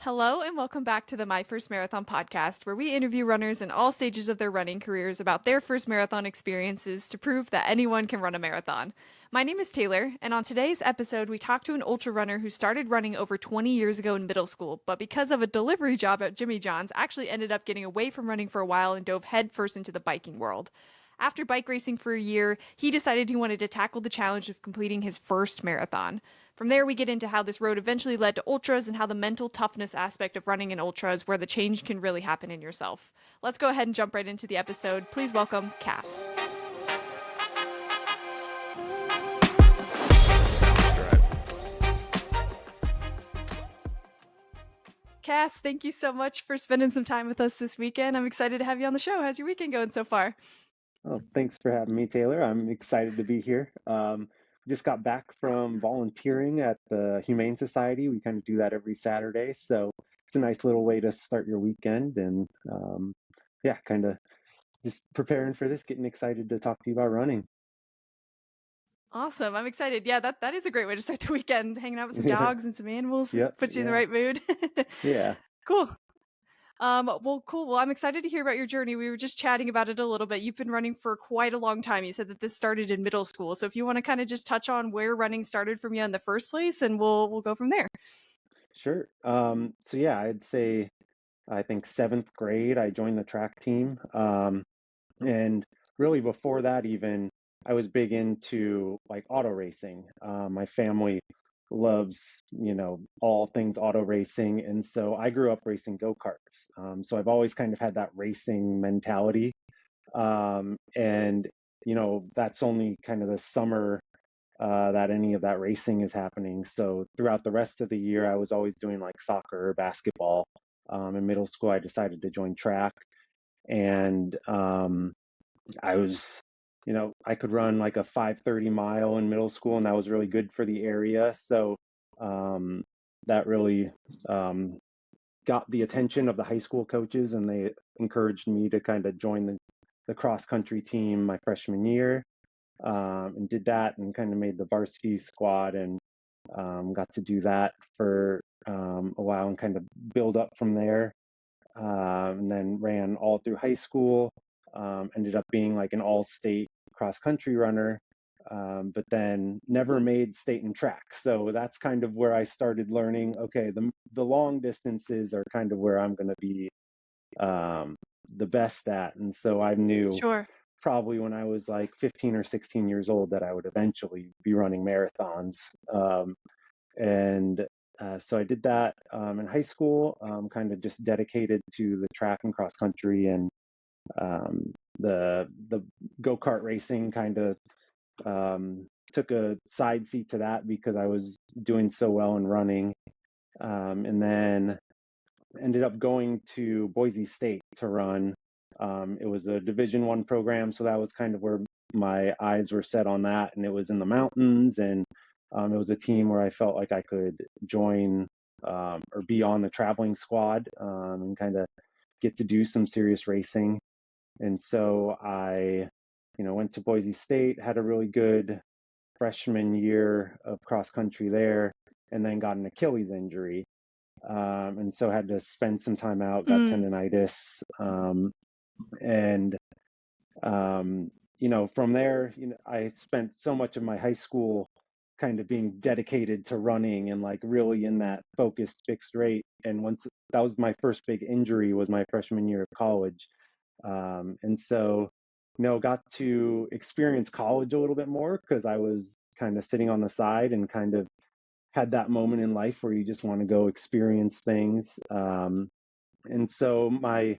Hello, and welcome back to the My First Marathon podcast, where we interview runners in all stages of their running careers about their first marathon experiences to prove that anyone can run a marathon. My name is Taylor, and on today's episode, we talk to an ultra runner who started running over 20 years ago in middle school, but because of a delivery job at Jimmy John's, actually ended up getting away from running for a while and dove headfirst into the biking world. After bike racing for a year, he decided he wanted to tackle the challenge of completing his first marathon. From there, we get into how this road eventually led to ultras and how the mental toughness aspect of running an ultra is where the change can really happen in yourself. Let's go ahead and jump right into the episode. Please welcome Cass. Cass, thank you so much for spending some time with us this weekend. I'm excited to have you on the show. How's your weekend going so far? Oh, thanks for having me, Taylor. I'm excited to be here. Just got back from volunteering at the Humane Society. We kind of do that every Saturday, so it's a nice little way to start your weekend. And yeah, kind of just preparing for this, getting excited to talk to you about running. Awesome. I'm excited. Yeah, that is a great way to start the weekend. Hanging out with some Yeah, dogs and some animals. yep, Puts you in the yeah, right mood. yeah, Cool. Well, cool. Well, I'm excited to hear about your journey. We were just chatting about it a little bit. You've been running for quite a long time. You said that this started in middle school. So if you want to kind of just touch on where running started from you in the first place, and we'll go from there. sure. So yeah, I'd say I think seventh grade, I joined the track team. And really before that, even I was big into like auto racing. My family loves, all things auto racing. And so I grew up racing go-karts. So I've always kind of had that racing mentality. And, that's only kind of the summer that any of that racing is happening. So throughout the rest of the year, I was always doing like soccer or basketball. In middle school, I decided to join track. And I was, I could run like a 5:30 mile in middle school, and that was really good for the area. So um, that really um, got the attention of the high school coaches, and they encouraged me to kind of join the cross country team my freshman year, and did that and kind of made the varsity squad and got to do that for a while and kind of build up from there. And then ran all through high school. Ended up being like an all-state cross-country runner, but then never made state and track. So that's kind of where I started learning. Okay, the long distances are kind of where I'm going to be um, the best at. And so I knew Sure. probably when I was like 15 or 16 years old that I would eventually be running marathons. And so I did that in high school, kind of just dedicated to the track and cross country and the go kart racing. Kind of took a side seat to that because I was doing so well in running, and then ended up going to Boise State to run. It was a Division I program, so that was kind of where my eyes were set on that, and it was in the mountains, and it was a team where I felt like I could join or be on the traveling squad and kind of get to do some serious racing. And so I, went to Boise State, had a really good freshman year of cross country there, and then got an Achilles injury. And so had to spend some time out, got Mm, tendonitis. And from there, I spent so much of my high school kind of being dedicated to running and like really in that focused fixed rate. And once that was my first big injury was my freshman year of college. And so, got to experience college a little bit more because I was kind of sitting on the side and kind of had that moment in life where you just want to go experience things. And so my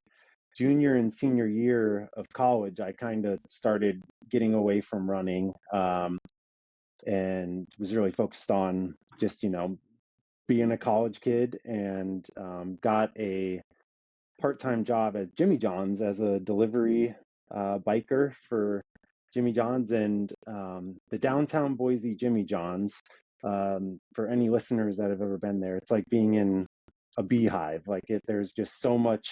junior and senior year of college, I kind of started getting away from running, and was really focused on just, being a college kid, and got a part-time job as Jimmy John's as a delivery biker for Jimmy John's. And the downtown Boise Jimmy John's, for any listeners that have ever been there, it's like being in a beehive. There's just so much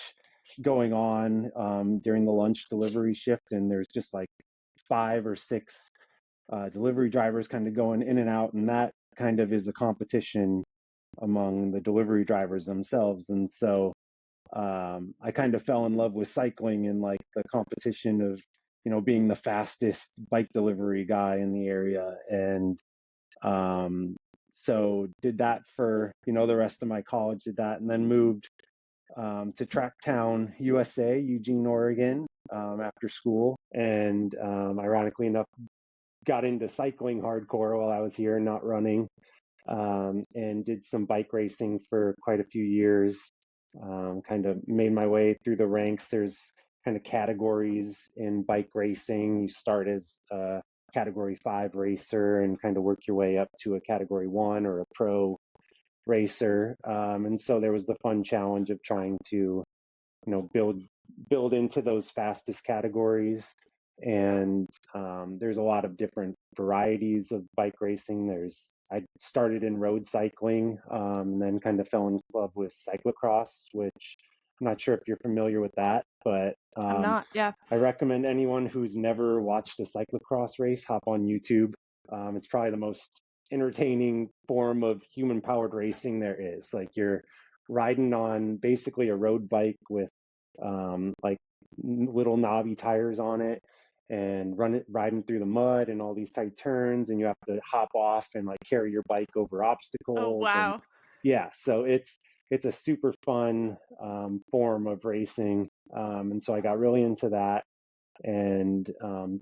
going on during the lunch delivery shift, and there's just like five or six delivery drivers kind of going in and out, and that kind of is a competition among the delivery drivers themselves. And so I kind of fell in love with cycling and like the competition of, being the fastest bike delivery guy in the area. And um, so did that for, the rest of my college, did that, and then moved to Tracktown, USA, Eugene, Oregon, after school. And ironically enough, got into cycling hardcore while I was here, not running, and did some bike racing for quite a few years. Kind of made my way through the ranks. There's kind of categories in bike racing. You start as a category 5 racer and kind of work your way up to a category 1 or a pro racer. And so there was the fun challenge of trying to, build into those fastest categories. And there's a lot of different varieties of bike racing. I started in road cycling, and then kind of fell in love with cyclocross, which I'm not sure if you're familiar with that, but I'm not. Yeah. I recommend anyone who's never watched a cyclocross race hop on YouTube. It's probably the most entertaining form of human powered racing there is. Like, you're riding on basically a road bike with like little knobby tires on it, and riding through the mud and all these tight turns, and you have to hop off and like carry your bike over Oh, obstacles. And wow. yeah, so it's a super fun form of racing. And so I got really into that, and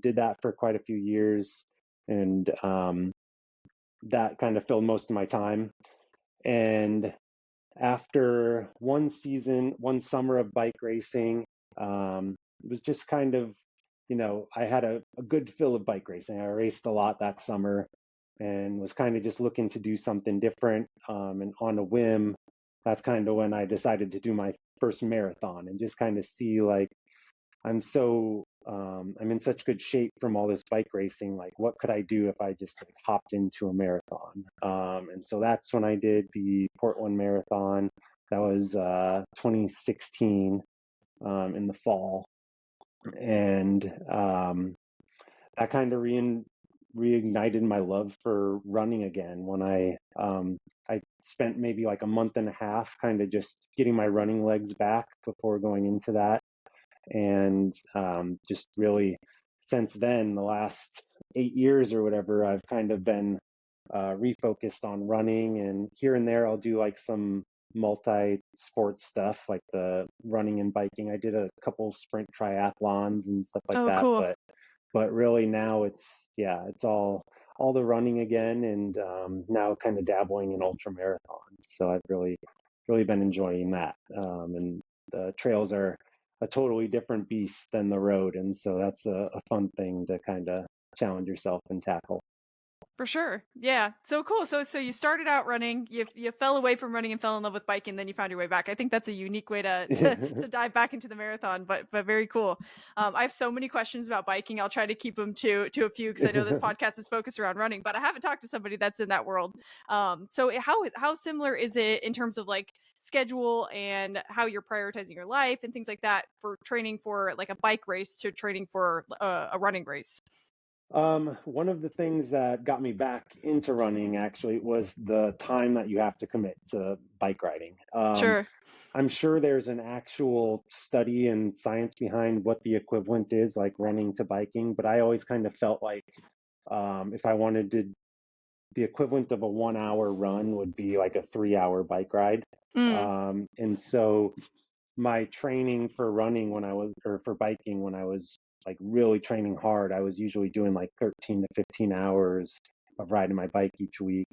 did that for quite a few years. And that kind of filled most of my time. And after one summer of bike racing, it was just kind of, I had a good fill of bike racing. I raced a lot that summer and was kind of just looking to do something different. And on a whim, that's kind of when I decided to do my first marathon and just kind of see, like, I'm in such good shape from all this bike racing. Like, what could I do if I just like hopped into a marathon? And so that's when I did the Portland Marathon. That was 2016, in the fall. And that kind of reignited my love for running again when I spent maybe like a month and a half kind of just getting my running legs back before going into that. And just really, since then, the last 8 years or whatever, I've kind of been refocused on running. And here and there I'll do like some multi-sport stuff like the running and biking. I did a couple sprint triathlons and stuff like Oh, that, cool. but really now it's all the running again. And now kind of dabbling in ultra marathons. So I've really been enjoying that. And the trails are a totally different beast than the road, and so that's a fun thing to kind of challenge yourself and tackle. For sure. Yeah. So cool. So you started out running, you fell away from running and fell in love with biking, then you found your way back. I think that's a unique way to dive back into the marathon, but very cool. I have so many questions about biking. I'll try to keep them to a few because I know this podcast is focused around running, but I haven't talked to somebody that's in that world. So how similar is it in terms of like schedule and how you're prioritizing your life and things like that for training for like a bike race to training for a running race? One of the things that got me back into running actually was the time that you have to commit to bike riding. Sure. I'm sure there's an actual study and science behind what the equivalent is, like running to biking, but I always kind of felt like if I wanted to, the equivalent of a 1 hour run would be like a 3 hour bike ride. Mm. And so my training for running or for biking when I was like really training hard, I was usually doing like 13 to 15 hours of riding my bike each week,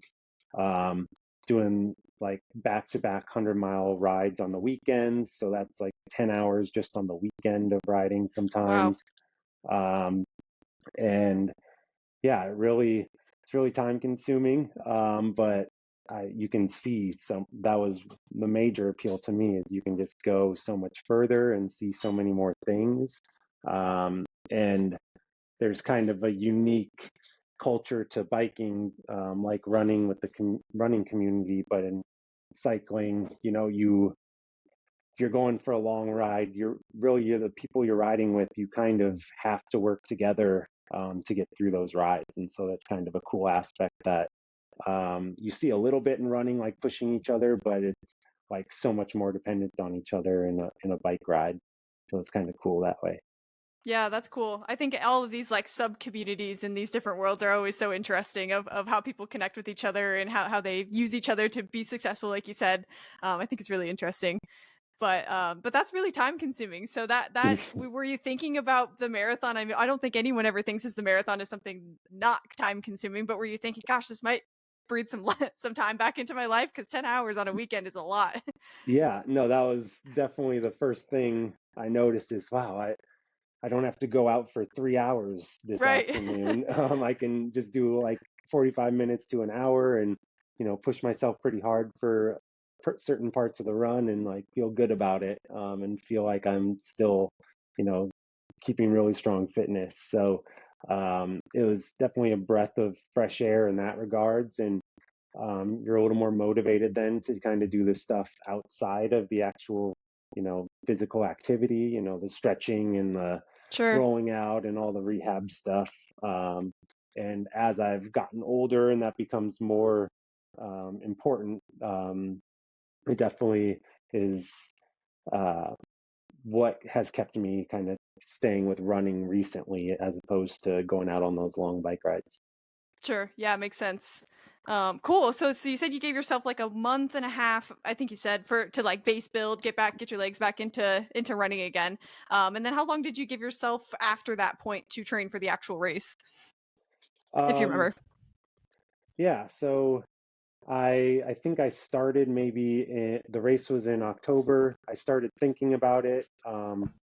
um, doing like back to back 100-mile rides on the weekends. So that's like 10 hours just on the weekend of riding Wow. sometimes. Um, and yeah, it's really time consuming. But you can see, so that was the major appeal to me, is you can just go so much further and see so many more things. And there's kind of a unique culture to biking, like running with the running community, but in cycling, if you're going for a long ride, you're the people you're riding with, you kind of have to work together to get through those rides. And so that's kind of a cool aspect that You see a little bit in running, like pushing each other, but it's like so much more dependent on each other in a bike ride. So it's kind of cool that way. Yeah, that's cool. I think all of these like sub communities in these different worlds are always so interesting of how people connect with each other and how they use each other to be successful, like you said. I think it's really interesting. But that's really time consuming. So were you thinking about the marathon? I mean, I don't think anyone ever thinks is the marathon is something not time consuming, but were you thinking, gosh, this might breathe some some time back into my life because 10 hours on a weekend is a lot. Yeah, no, that was definitely the first thing I noticed is, wow, I don't have to go out for 3 hours this Right. afternoon. I can just do like 45 minutes to an hour and, push myself pretty hard for certain parts of the run and like feel good about it, and feel like I'm still, you know, keeping really strong fitness. So it was definitely a breath of fresh air in that regards. And you're a little more motivated then to kind of do the stuff outside of the actual, physical activity, the stretching and the Sure. rolling out and all the rehab stuff. And as I've gotten older and that becomes more important, it definitely is uh, what has kept me kind of staying with running recently as opposed to going out on those long bike rides. Sure. Yeah, makes sense. Cool. So you said you gave yourself like a month and a half, I think you said, for to like base build, get your legs back into running again. And then how long did you give yourself after that point to train for the actual race, if you Um, remember? yeah, so I think I started the race was in October. I started thinking about it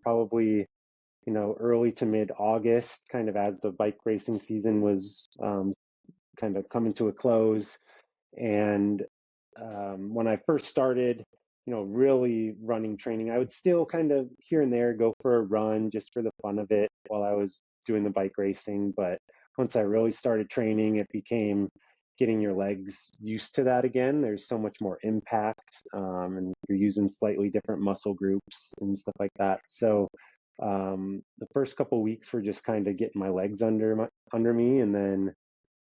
probably, early to mid August, kind of as the bike racing season was kind of coming to a close. And when I first started, really running training, I would still kind of here and there go for a run just for the fun of it while I was doing the bike racing. But once I really started training, it became getting your legs used to that again. There's so much more impact, and you're using slightly different muscle groups and stuff like that. So the first couple weeks were just kind of getting my legs under me, and then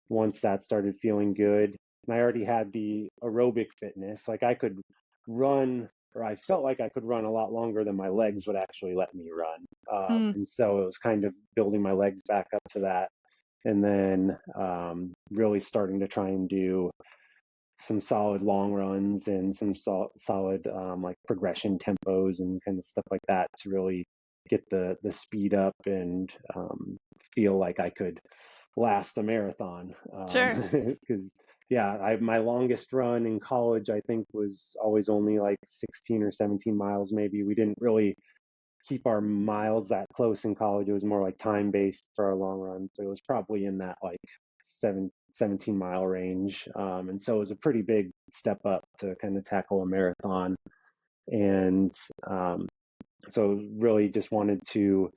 once that started feeling good, and I already had the aerobic fitness, like I could run, or I felt like I could run a lot longer than my legs would actually let me run. Mm, And so it was kind of building my legs back up to that. And then really starting to try and do some solid long runs and some solid like progression tempos and kind of stuff like that to really get the speed up and feel like I could last a marathon. sure. Because yeah, my longest run in college I think was always only like 16 or 17 miles maybe. We didn't really keep our miles that close in college. It was more like time based for our long runs. So it was probably in that like 17-mile range. And so it was a pretty big step up to kind of tackle a marathon. And um, so really just wanted to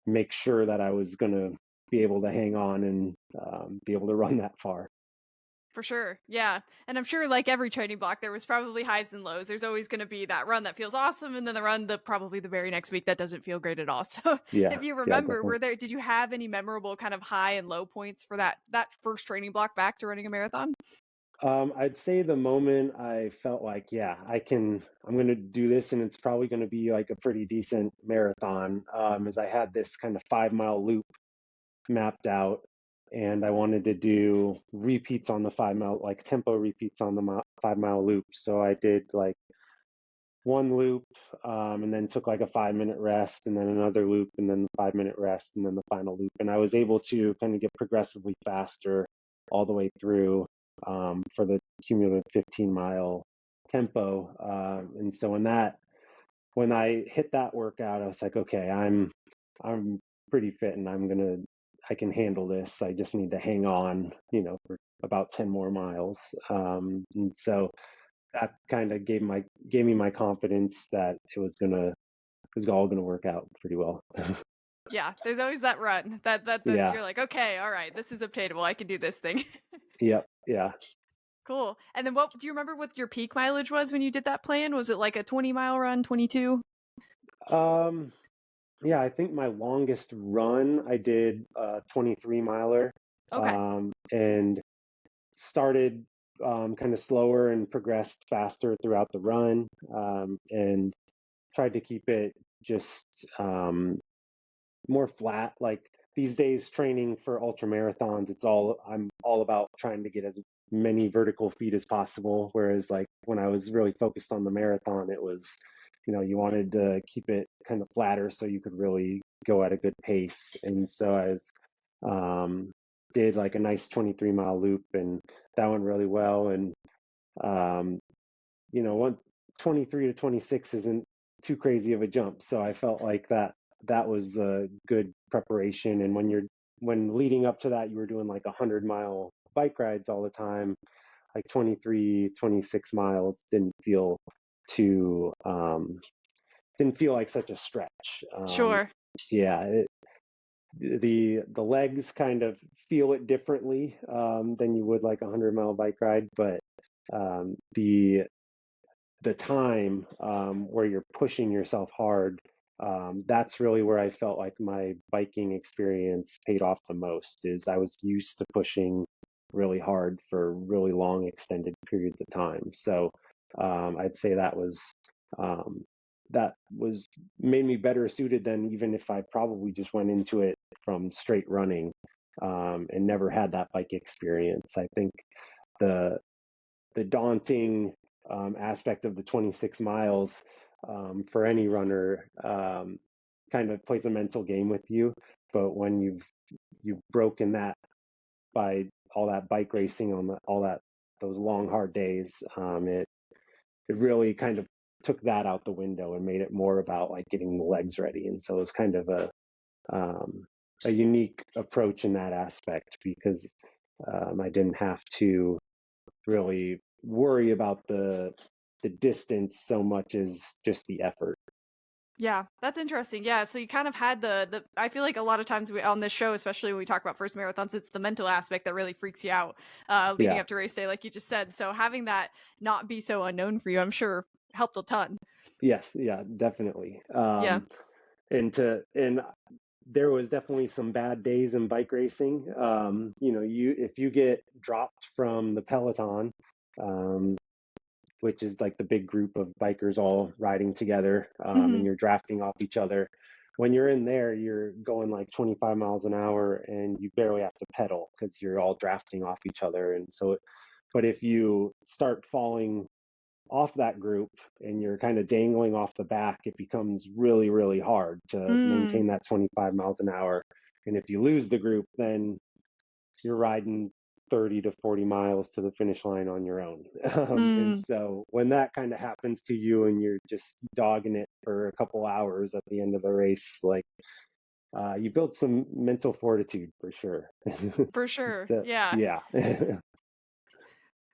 make sure that I was going to be able to hang on and be able to run that far. For sure. Yeah. And I'm sure like every training block, there was probably highs and lows. There's always going to be that run that feels awesome. And then the run probably the very next week that doesn't feel great at all. So Yeah, if you yeah, remember, definitely. did you have any memorable kind of high and low points for that first training block back to running a marathon? I'd say the moment I felt like, yeah, I'm going to do this and it's probably going to be like a pretty decent marathon, is I had this kind of 5 mile loop mapped out and I wanted to do repeats on the 5 mile, like tempo repeats on the 5 mile loop. So I did like one loop, and then took like a 5 minute rest and then another loop and then the 5 minute rest and then the final loop. And I was able to kind of get progressively faster all the way through, for the cumulative 15-mile tempo. And so when I hit that workout, I was like, okay, I'm pretty fit and I can handle this. I just need to hang on, for about 10 more miles. And so that kind of gave me my confidence that it was all gonna work out pretty well. Yeah, there's always that run that Yeah. you're like, okay, all right, this is obtainable. I can do this thing. Yep. Yeah. Cool. And then what do you remember what your peak mileage was when you did that plan? Was it like a 20-mile run, 22? Um, yeah, I think my longest run I did 23 miler. Okay. And started kind of slower and progressed faster throughout the run, and tried to keep it just more flat. Like these days, training for ultra marathons, I'm all about trying to get as many vertical feet as possible. Whereas like when I was really focused on the marathon, it was, you wanted to keep it kind of flatter so you could really go at a good pace. And so I was, did like a nice 23-mile loop, and that went really well. And um, one 23 to 26 isn't too crazy of a jump, so I felt like that was a good preparation. And when leading up to that, you were doing like 100-mile bike rides all the time. Like 23, 26 miles too didn't feel like such a stretch. Sure. Yeah, the legs kind of feel it differently than you would like a 100-mile bike ride, but the time where you're pushing yourself hard, that's really where I felt like my biking experience paid off the most. Is I was used to pushing really hard for really long extended periods of time. So I'd say um, that was made me better suited than even if I probably just went into it from straight running, and never had that bike experience. I think the daunting aspect of the 26 miles, for any runner, kind of plays a mental game with you. But when you've broken that by all that bike racing on all that those long hard days, it really kind of took that out the window and made it more about like getting the legs ready. And so it's kind of um, a unique approach in that aspect, because I didn't have to really worry about the distance so much as just the effort. Yeah, that's interesting. Yeah, so you kind of had the I feel like a lot of times on this show, especially when we talk about first marathons, it's the mental aspect that really freaks you out leading Yeah. up to race day, like you just said. So having that not be so unknown for you, I'm sure helped a ton. Yes. Yeah. Definitely. Yeah. And there was definitely some bad days in bike racing. You if you get dropped from the peloton, um, which is like the big group of bikers all riding together, and Hmm. you're drafting off each other. When you're in there, you're going like 25 miles an hour and you barely have to pedal because you're all drafting off each other. And so, but if you start falling off that group and you're kind of dangling off the back, it becomes really, really hard to Mm, maintain that 25 miles an hour. And if you lose the group, then you're riding 30 to 40 miles to the finish line on your own. And mm, so when that kind of happens to you and you're just dogging it for a couple hours at the end of the race, like you build some mental fortitude for sure. for sure. So Yeah. yeah.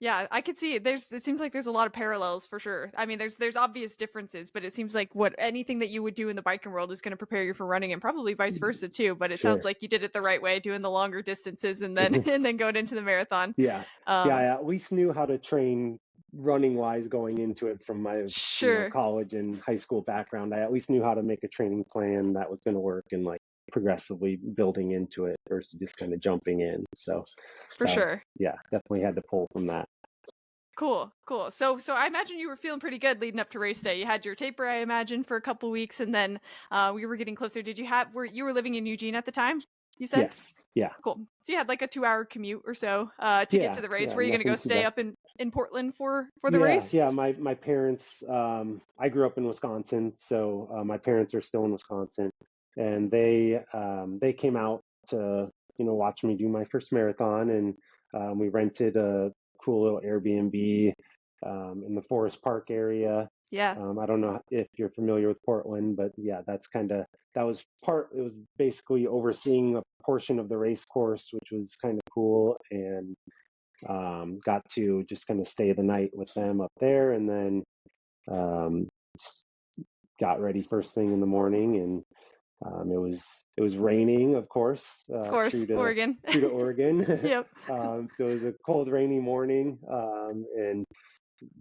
Yeah, I could see it. It seems like there's a lot of parallels for sure. I mean, there's obvious differences, but it seems like what anything that you would do in the biking world is going to prepare you for running, and probably vice versa too. But it sounds Sure. like you did it the right way, doing the longer distances and then and then going into the marathon. Yeah. Yeah, Um, I at least knew how to train running wise going into it from my, sure, college and high school background. I at least knew how to make a training plan that was going to work and like progressively building into it versus just kind of jumping in. So for that, sure. yeah, definitely had to pull from that. Cool, cool. So I imagine you were feeling pretty good leading up to race day. You had your taper, I imagine, for a couple weeks, and then we were getting closer. Did you have were you were living in Eugene at the time? You said. Yes. Yeah. Cool. So you had like a 2-hour commute or so to get to Yeah. the race. Yeah. Were you going to go Nothing too stay bad. up in Portland for the Yeah. race? Yeah. My parents, I grew up in Wisconsin, so my parents are still in Wisconsin, and they came out to, watch me do my first marathon. And we rented a cool little Airbnb in the Forest Park area. Yeah. I don't know if you're familiar with Portland, but yeah, it was basically overseeing a portion of the race course, which was kind of cool. And got to just kind of stay the night with them up there, and then um, just got ready first thing in the morning. And it was raining, of course, Of true course, to Oregon. Oregon. Yep. So it was a cold, rainy morning, and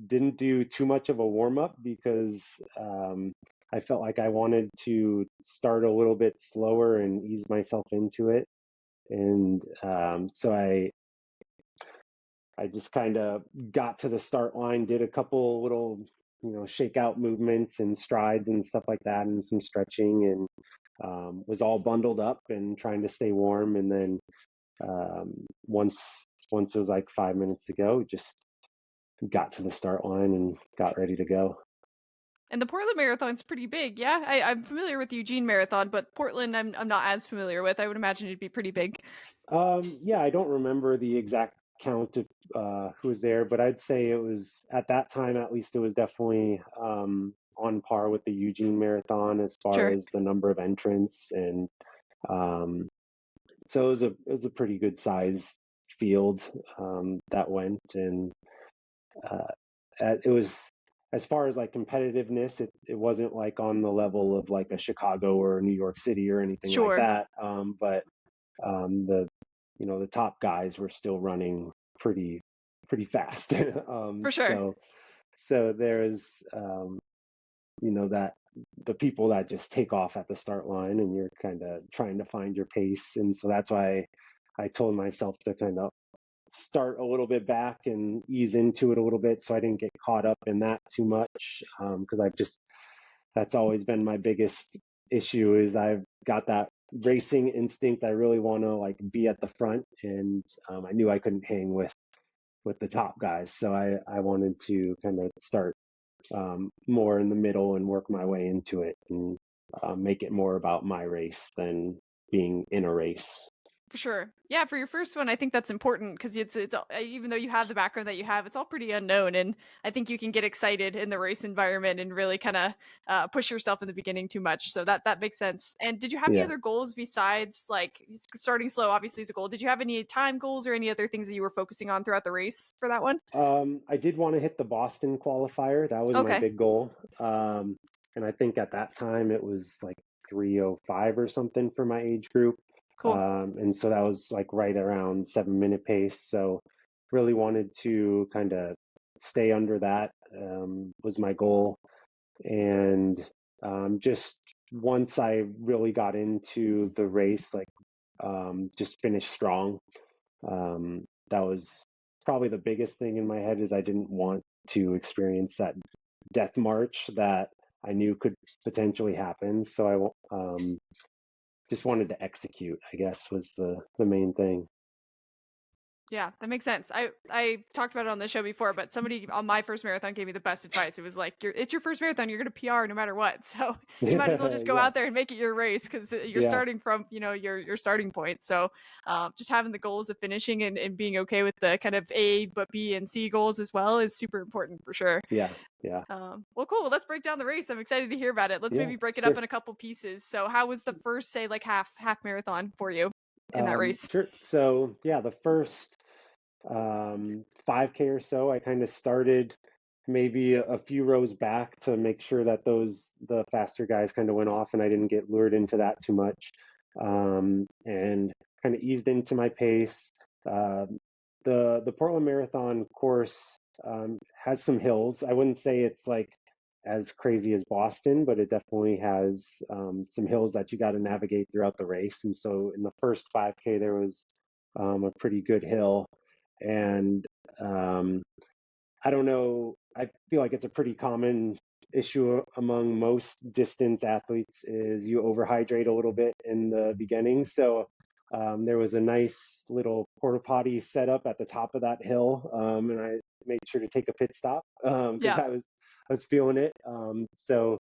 didn't do too much of a warm up because I felt like I wanted to start a little bit slower and ease myself into it. And so I just kind of got to the start line, did a couple little, shakeout movements and strides and stuff like that, and some stretching, and was all bundled up and trying to stay warm. And then once it was like 5 minutes to go, just got to the start line and got ready to go. And the Portland Marathon's pretty big, yeah? I'm familiar with Eugene Marathon, but Portland I'm not as familiar with. I would imagine it'd be pretty big. Yeah, I don't remember the exact count of who was there, but I'd say it was at that time, at least, it was definitely on par with the Eugene Marathon as far Sure. as the number of entrants, and um, so it was a pretty good size field that went, and uh, it was, as far as like competitiveness, it wasn't like on the level of like a Chicago or New York City or anything like Sure. that, but the the top guys were still running pretty fast. For sure. So there's that the people that just take off at the start line, and you're kind of trying to find your pace, and so that's why I told myself to kind of start a little bit back and ease into it a little bit, so I didn't get caught up in that too much, because I've just that's always been my biggest issue, is I've got that racing instinct. I really want to like be at the front, and I knew I couldn't hang with the top guys, so I wanted to kind of start more in the middle and work my way into it, and make it more about my race than being in a race. For sure. Yeah, for your first one, I think that's important because even though you have the background that you have, it's all pretty unknown, and I think you can get excited in the race environment and really kind of push yourself in the beginning too much. So that makes sense. And did you have any Yeah. other goals besides like starting slow? Obviously, is a goal. Did you have any time goals or any other things that you were focusing on throughout the race for that one? I did want to hit the Boston qualifier. That was my Okay, big goal. And I think at that time it was like 3:05 or something for my age group. cool. And so that was like right around 7 minute pace. So really wanted to kind of stay under that, was my goal. And just once I really got into the race, like just finish strong. That was probably the biggest thing in my head, is I didn't want to experience that death march that I knew could potentially happen. So just wanted to execute, I guess, was the main thing. Yeah, that makes sense. I talked about it on the show before, but somebody on my first marathon gave me the best advice. It was like, it's your first marathon, you're gonna PR no matter what. So you might as well just go Yeah, out there and make it your race because you're yeah, starting from your starting point. So just having the goals of finishing and being okay with the kind of A but B and C goals as well is super important for sure. yeah, yeah, Well, cool. Well, let's break down the race. I'm excited to hear about it. Let's yeah, maybe break it up sure. in a couple pieces. So how was the first, say, like half marathon for you in that race? Sure. So yeah, the first 5K or so, I kind of started maybe a few rows back to make sure that the faster guys kind of went off, and I didn't get lured into that too much, and kind of eased into my pace. The Portland Marathon course has some hills. I wouldn't say it's like as crazy as Boston, but it definitely has some hills that you got to navigate throughout the race. And so in the first 5K, there was a pretty good hill, and um, I don't know. I feel like it's a pretty common issue among most distance athletes, is you overhydrate a little bit in the beginning. So there was a nice little porta potty set up at the top of that hill, and I made sure to take a pit stop because Yeah. I was feeling it. So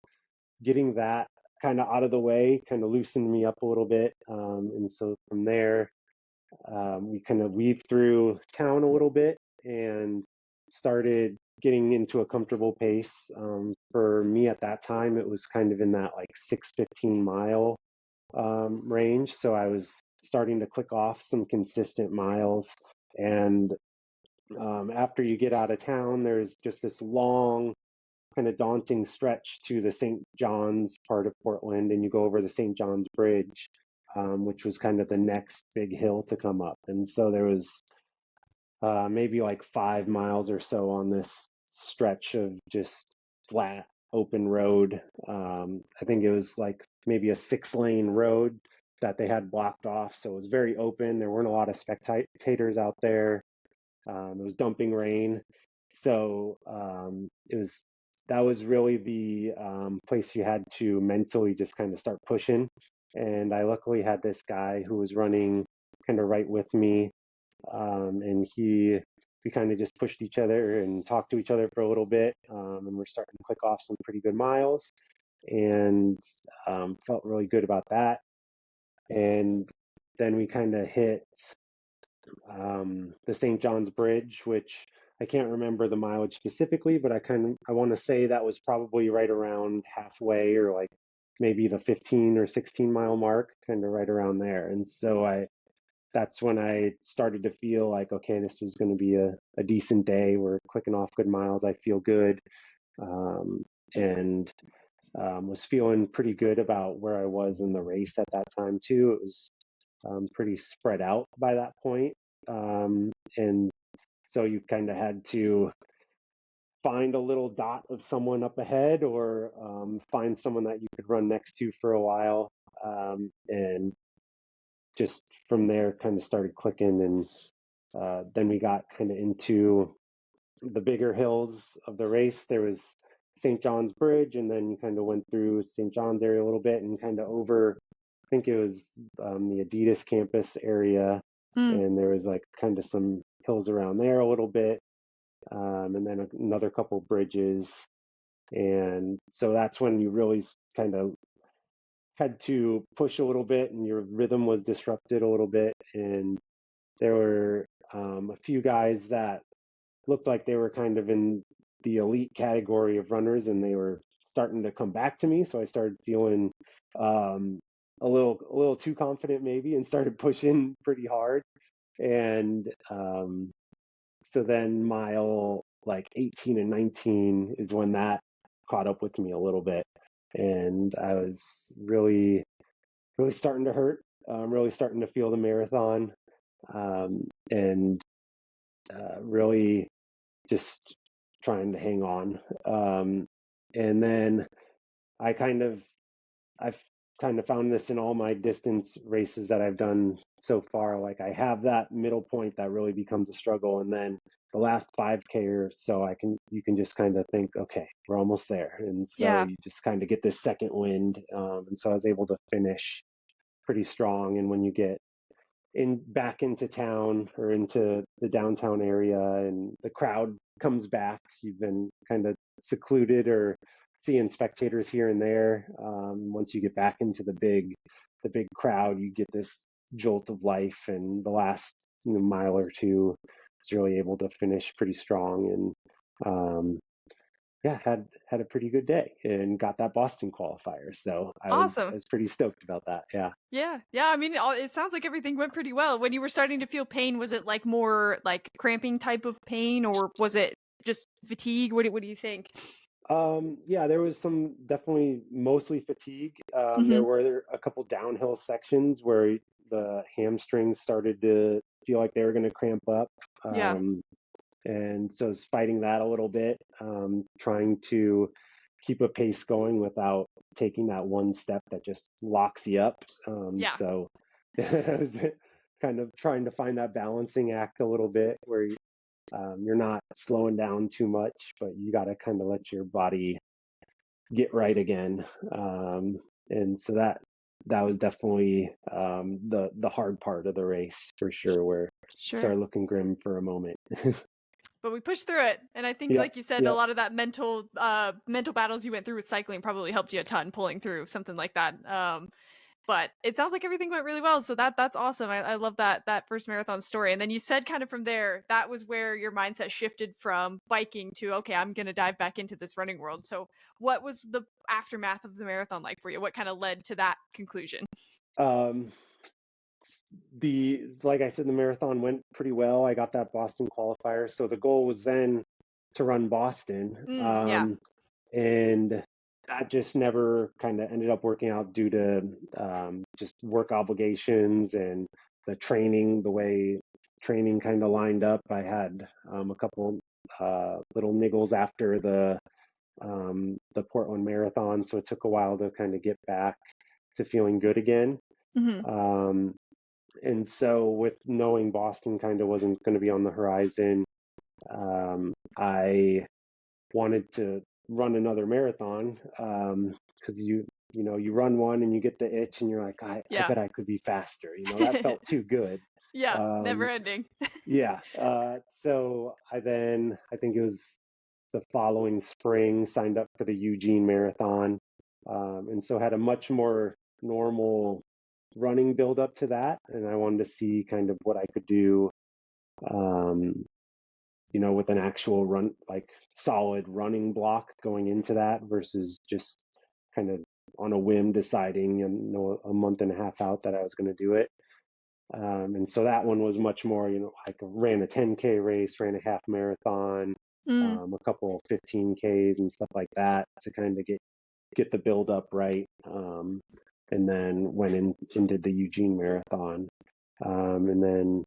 getting that kind of out of the way kind of loosened me up a little bit, and so from there we kind of weaved through town a little bit and started getting into a comfortable pace. For me at that time, it was kind of in that like 6:15 mile range. So I was starting to click off some consistent miles. And after you get out of town, there's just this long, kind of daunting stretch to the St. John's part of Portland, and you go over the St. John's Bridge, which was kind of the next big hill to come up. And so there was maybe like 5 miles or so on this stretch of just flat, open road. I think it was like maybe a 6-lane road that they had blocked off. So it was very open. There weren't a lot of spectators out there. It was dumping rain. So that was really the place you had to mentally just kind of start pushing. And I luckily had this guy who was running kind of right with me, and we kind of just pushed each other and talked to each other for a little bit, and we're starting to click off some pretty good miles, and felt really good about that. And then we kind of hit the St. John's Bridge, which I can't remember the mileage specifically, but I want to say that was probably right around halfway, or like maybe the 15 or 16 mile mark, kind of right around there. And so that's when I started to feel like, okay, this was going to be a decent day. We're clicking off good miles. I feel good. And Was feeling pretty good about where I was in the race at that time too. It was pretty spread out by that point. And so you kind of had to find a little dot of someone up ahead, or find someone that you could run next to for a while. And just from there kind of started clicking. And then we got kind of into the bigger hills of the race. There was St. John's Bridge, and then you kind of went through St. John's area a little bit and kind of over, I think it was the Adidas campus area. Mm. And there was like kind of some hills around there a little bit, and then another couple bridges. And so that's when you really kind of had to push a little bit, and your rhythm was disrupted a little bit. And there were a few guys that looked like they were kind of in the elite category of runners, and they were starting to come back to me. So I started feeling a little too confident maybe, and started pushing pretty hard. And so then mile like 18 and 19 is when that caught up with me a little bit, and I was really starting to hurt, really starting to feel the marathon, and really just trying to hang on. And then I kind of I've kind of found this in all my distance races that I've done so far. Like I have that middle point that really becomes a struggle, and then the last 5K or so, you can just kind of think, okay, we're almost there, and so Yeah. you just kind of get this second wind. And so I was able to finish pretty strong. And when you get back into town, or into the downtown area, and the crowd comes back, you've been kind of secluded or seeing spectators here and there. Once you get back into the big crowd, you get this jolt of life. And the last mile or two, was really able to finish pretty strong. And yeah, had a pretty good day and got that Boston qualifier. So I Awesome. was pretty stoked about that. Yeah. Yeah. Yeah. I mean, it sounds like everything went pretty well. When you were starting to feel pain, was it like more like cramping type of pain, or was it just fatigue? What do you think? Yeah, there was some, definitely mostly fatigue. There Hmm. were a couple downhill sections where the hamstrings started to feel like they were going to cramp up. Yeah. Um, and so I was fighting that a little bit, trying to keep a pace going without taking that one step that just locks you up. Yeah. So I was kind of trying to find that balancing act a little bit, where you're not slowing down too much, but you got to kind of let your body get right again. And so that was definitely the hard part of the race for sure, where it Sure. started looking grim for a moment. But we pushed through it, and I think, Yep, like you said, a yep. lot of that mental battles you went through with cycling probably helped you a ton pulling through something like that. But it sounds like everything went really well, so that's awesome. I love that first marathon story. And then you said kind of from there, that was where your mindset shifted from biking to, okay, I'm gonna dive back into this running world. So what was the aftermath of the marathon like for you? What kind of led to that conclusion? Um, the Like I said, the marathon went pretty well. I got that Boston qualifier, so the goal was then to run Boston. Yeah. And that just never kind of ended up working out due to just work obligations and the way training kind of lined up. I had a couple little niggles after the Portland Marathon, so it took a while to kind of get back to feeling good again. Hmm. Um, And so with knowing Boston kind of wasn't going to be on the horizon, I wanted to run another marathon, because you run one and you get the itch and you're like, I Yeah. bet I could be faster. That felt too good. Yeah, never Um, ending. yeah. So I think it was the following spring, signed up for the Eugene Marathon, and so had a much more normal running build up to that, and I wanted to see kind of what I could do, um, with an actual run, like solid running block going into that versus just kind of on a whim deciding, a month and a half out that I was going to do it. And so that one was much more, I ran a 10K race, ran a half marathon, Mm, a couple 15Ks and stuff like that to kind of get the build up right. And then went in and did the Eugene Marathon. And then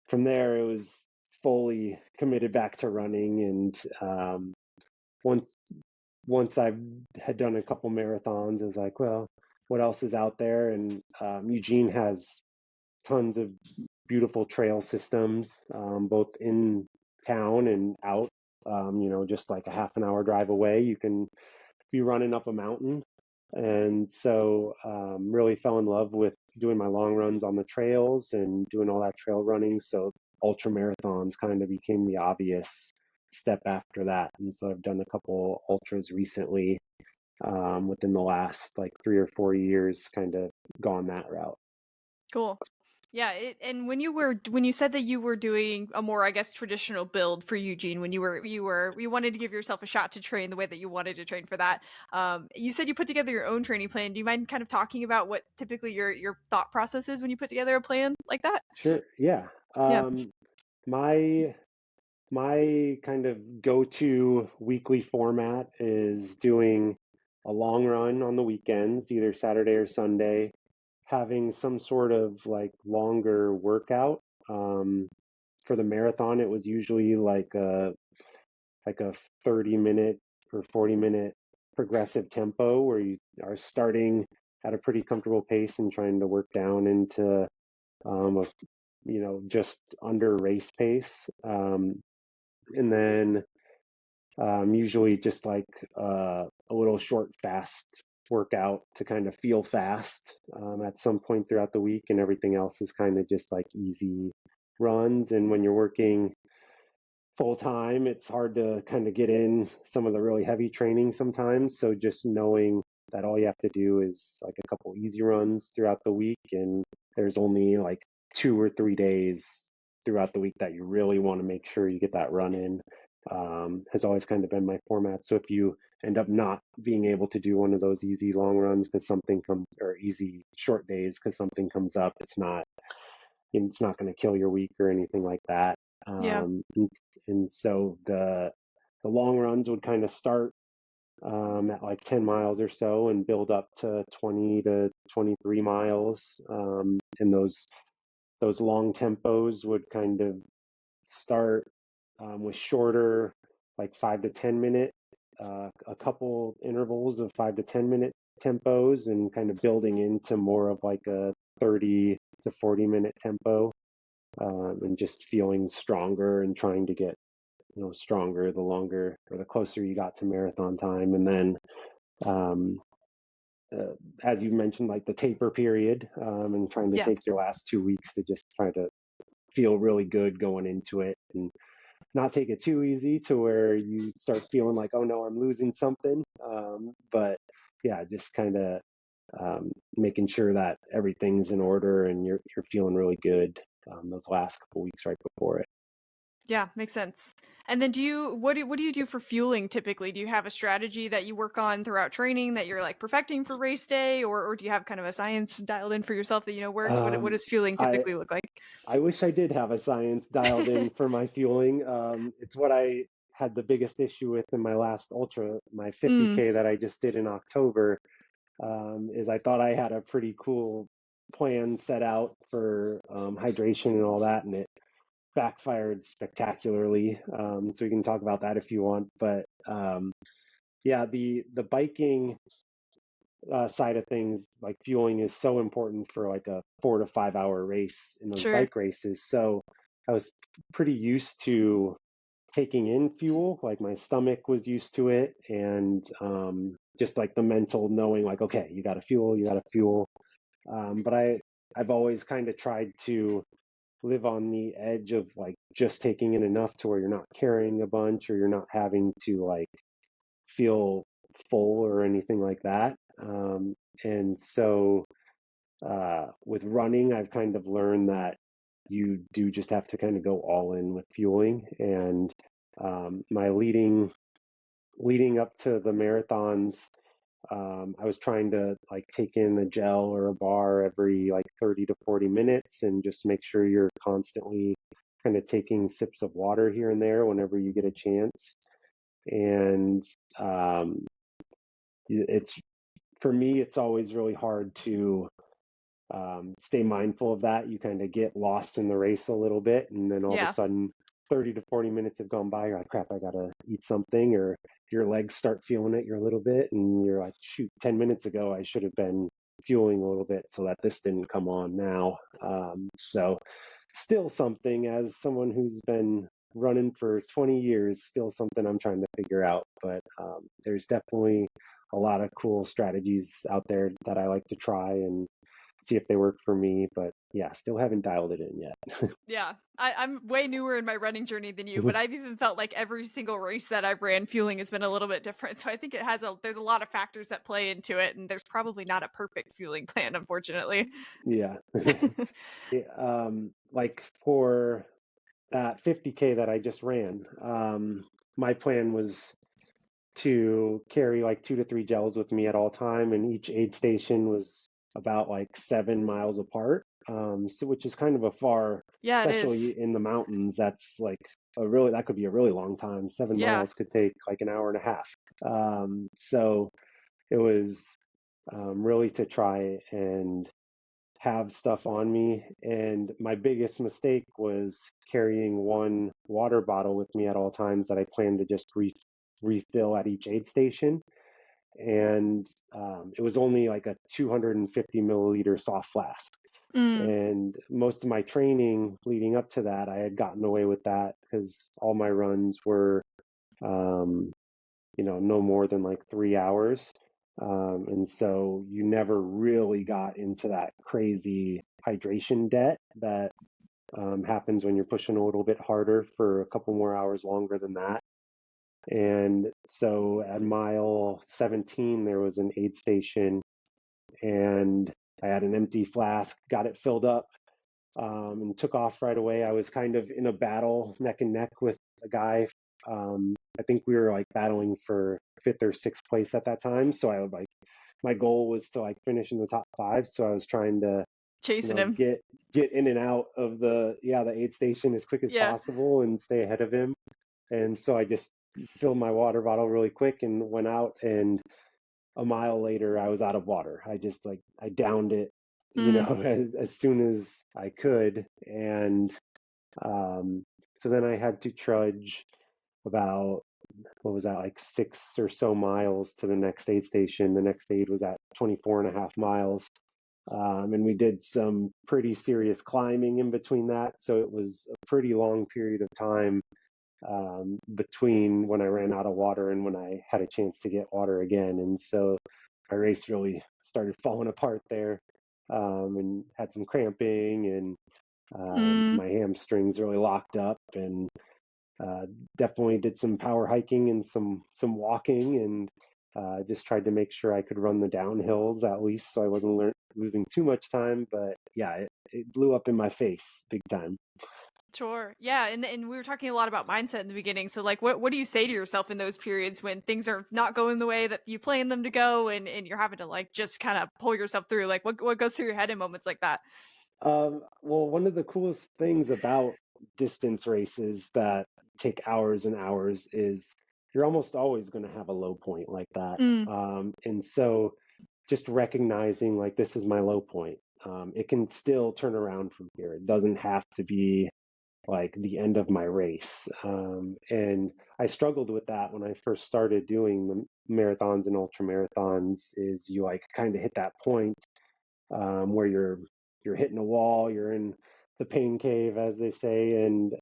from there, it was fully committed back to running. And once once I had done a couple marathons, I was like, well, what else is out there? And Eugene has tons of beautiful trail systems, both in town and out. Just like a half an hour drive away, you can be running up a mountain. And so really fell in love with doing my long runs on the trails and doing all that trail running. So ultra marathons kind of became the obvious step after that. And so I've done a couple ultras recently, within the last like 3 or 4 years, kind of gone that route. cool. Yeah, and when you said that you were doing a more, I guess, traditional build for Eugene, when you wanted to give yourself a shot to train the way that you wanted to train for that. You said you put together your own training plan. Do you mind kind of talking about what typically your thought process is when you put together a plan like that? Sure. Yeah. Yeah. My my kind of go-to weekly format is doing a long run on the weekends, either Saturday or Sunday, having some sort of like longer workout. Um, for the marathon, it was usually like a 30-minute or 40-minute progressive tempo where you are starting at a pretty comfortable pace and trying to work down into a just under race pace. And then usually just like a little short, fast workout to kind of feel fast at some point throughout the week, and everything else is kind of just like easy runs. And when you're working full time, it's hard to kind of get in some of the really heavy training sometimes. So just knowing that all you have to do is like a couple easy runs throughout the week, and there's only like 2 or 3 days throughout the week that you really want to make sure you get that run in, has always kind of been my format. So if you end up not being able to do one of those easy long runs because something comes, or easy short days because something comes up, it's not going to kill your week or anything like that. Yeah. And so the long runs would kind of start at like 10 miles or so and build up to 20 to 23 miles. And those long tempos would kind of start with shorter, like 5 to 10 minute, a couple intervals of 5 to 10 minute tempos, and kind of building into more of like a 30 to 40 minute tempo, and just feeling stronger and trying to get stronger the longer or the closer you got to marathon time. And then um, as you mentioned, like the taper period, and trying to Yeah. take your last 2 weeks to just try to feel really good going into it, and not take it too easy to where you start feeling like, oh no, I'm losing something. But yeah, just kind of making sure that everything's in order and you're feeling really good those last couple weeks right before it. Yeah, makes sense. And then what do you do for fueling typically? Do you have a strategy that you work on throughout training that you're like perfecting for race day, or do you have kind of a science dialed in for yourself that you know works? What Um, does fueling I typically look like? I wish I did have a science dialed in for my fueling. It's what I had the biggest issue with in my last ultra, my Mm, 50K that I just did in October. Is I thought I had a pretty cool plan set out for hydration and all that, and it backfired spectacularly. So we can talk about that if you want. But yeah, the biking, side of things, like fueling is so important for like a 4 to 5 hour race in those Sure. bike races. So I was pretty used to taking in fuel, like my stomach was used to it, and just like the mental knowing, like, okay, you got to fuel, you got to fuel. But I've always kind of tried to live on the edge of like just taking in enough to where you're not carrying a bunch or you're not having to like feel full or anything like that. And so with running, I've kind of learned that you do just have to kind of go all in with fueling. And my leading up to the marathons, I was trying to like take in a gel or a bar every like 30 to 40 minutes and just make sure you're constantly kind of taking sips of water here and there whenever you get a chance. And um, it's for me, it's always really hard to stay mindful of that. You kind of get lost in the race a little bit, and then all of a Yeah. sudden, 30 to 40 minutes have gone by. You're like, crap, I gotta eat something, or your legs start feeling it. You're a little bit, and you're like, shoot, 10 minutes ago, I should have been fueling a little bit so that this didn't come on now. So, still something as someone who's been running for 20 years, still something I'm trying to figure out. But there's definitely a lot of cool strategies out there that I like to try and see if they work for me. But yeah, still haven't dialed it in yet. Yeah. I'm way newer in my running journey than you, but I've even felt like every single race that I've ran, fueling has been a little bit different. So I think there's a lot of factors that play into it, and there's probably not a perfect fueling plan, unfortunately. Yeah. Yeah, like for that 50K that I just ran, my plan was to carry like 2 to 3 gels with me at all time, and each aid station was about like 7 miles apart. So which is kind of a far, Yeah, it especially is. in the mountains. That's like a really that could be a really long time. Seven Yeah. miles could take like an hour and a half. So it was really to try and have stuff on me. And my biggest mistake was carrying one water bottle with me at all times that I planned to just refill at each aid station. And it was only like a 250 milliliter soft flask. Mm. And most of my training leading up to that, I had gotten away with that because all my runs were um, no more than like 3 hours. And so you never really got into that crazy hydration debt that happens when you're pushing a little bit harder for a couple more hours longer than that. And so at mile 17, there was an aid station, and I had an empty flask, got it filled up, and took off right away. I was kind of in a battle neck and neck with a guy. I think we were like battling for fifth or sixth place at that time. So I would like my goal was to like finish in the top five. So I was trying to Chasing him. get in and out of the aid station as quick as Yeah. possible and stay ahead of him. And so I just filled my water bottle really quick and went out, and a mile later I was out of water. I just like I downed it, Mm. as soon as I could. And um, so then I had to trudge about, what was that, like 6 or so miles to the next aid station. The next aid was at 24 and a half miles. And we did some pretty serious climbing in between that. So it was a pretty long period of time between when I ran out of water and when I had a chance to get water again. And so my race really started falling apart there, and had some cramping, and Mm. my hamstrings really locked up, and uh, definitely did some power hiking and some walking, and just tried to make sure I could run the downhills at least so I wasn't losing too much time. But yeah, it blew up in my face big time. Sure. Yeah, and we were talking a lot about mindset in the beginning. So like what do you say to yourself in those periods when things are not going the way that you planned them to go, and you're having to like just kind of pull yourself through? Like what goes through your head in moments like that? Well, one of the coolest things about distance races that take hours and hours is you're almost always going to have a low point like that. Mm. And so just recognizing like this is my low point. It can still turn around from here. It doesn't have to be like the end of my race. And I struggled with that when I first started doing the marathons and ultra marathons. Is you like kind of hit that point where you're hitting a wall, you're in the pain cave, as they say, and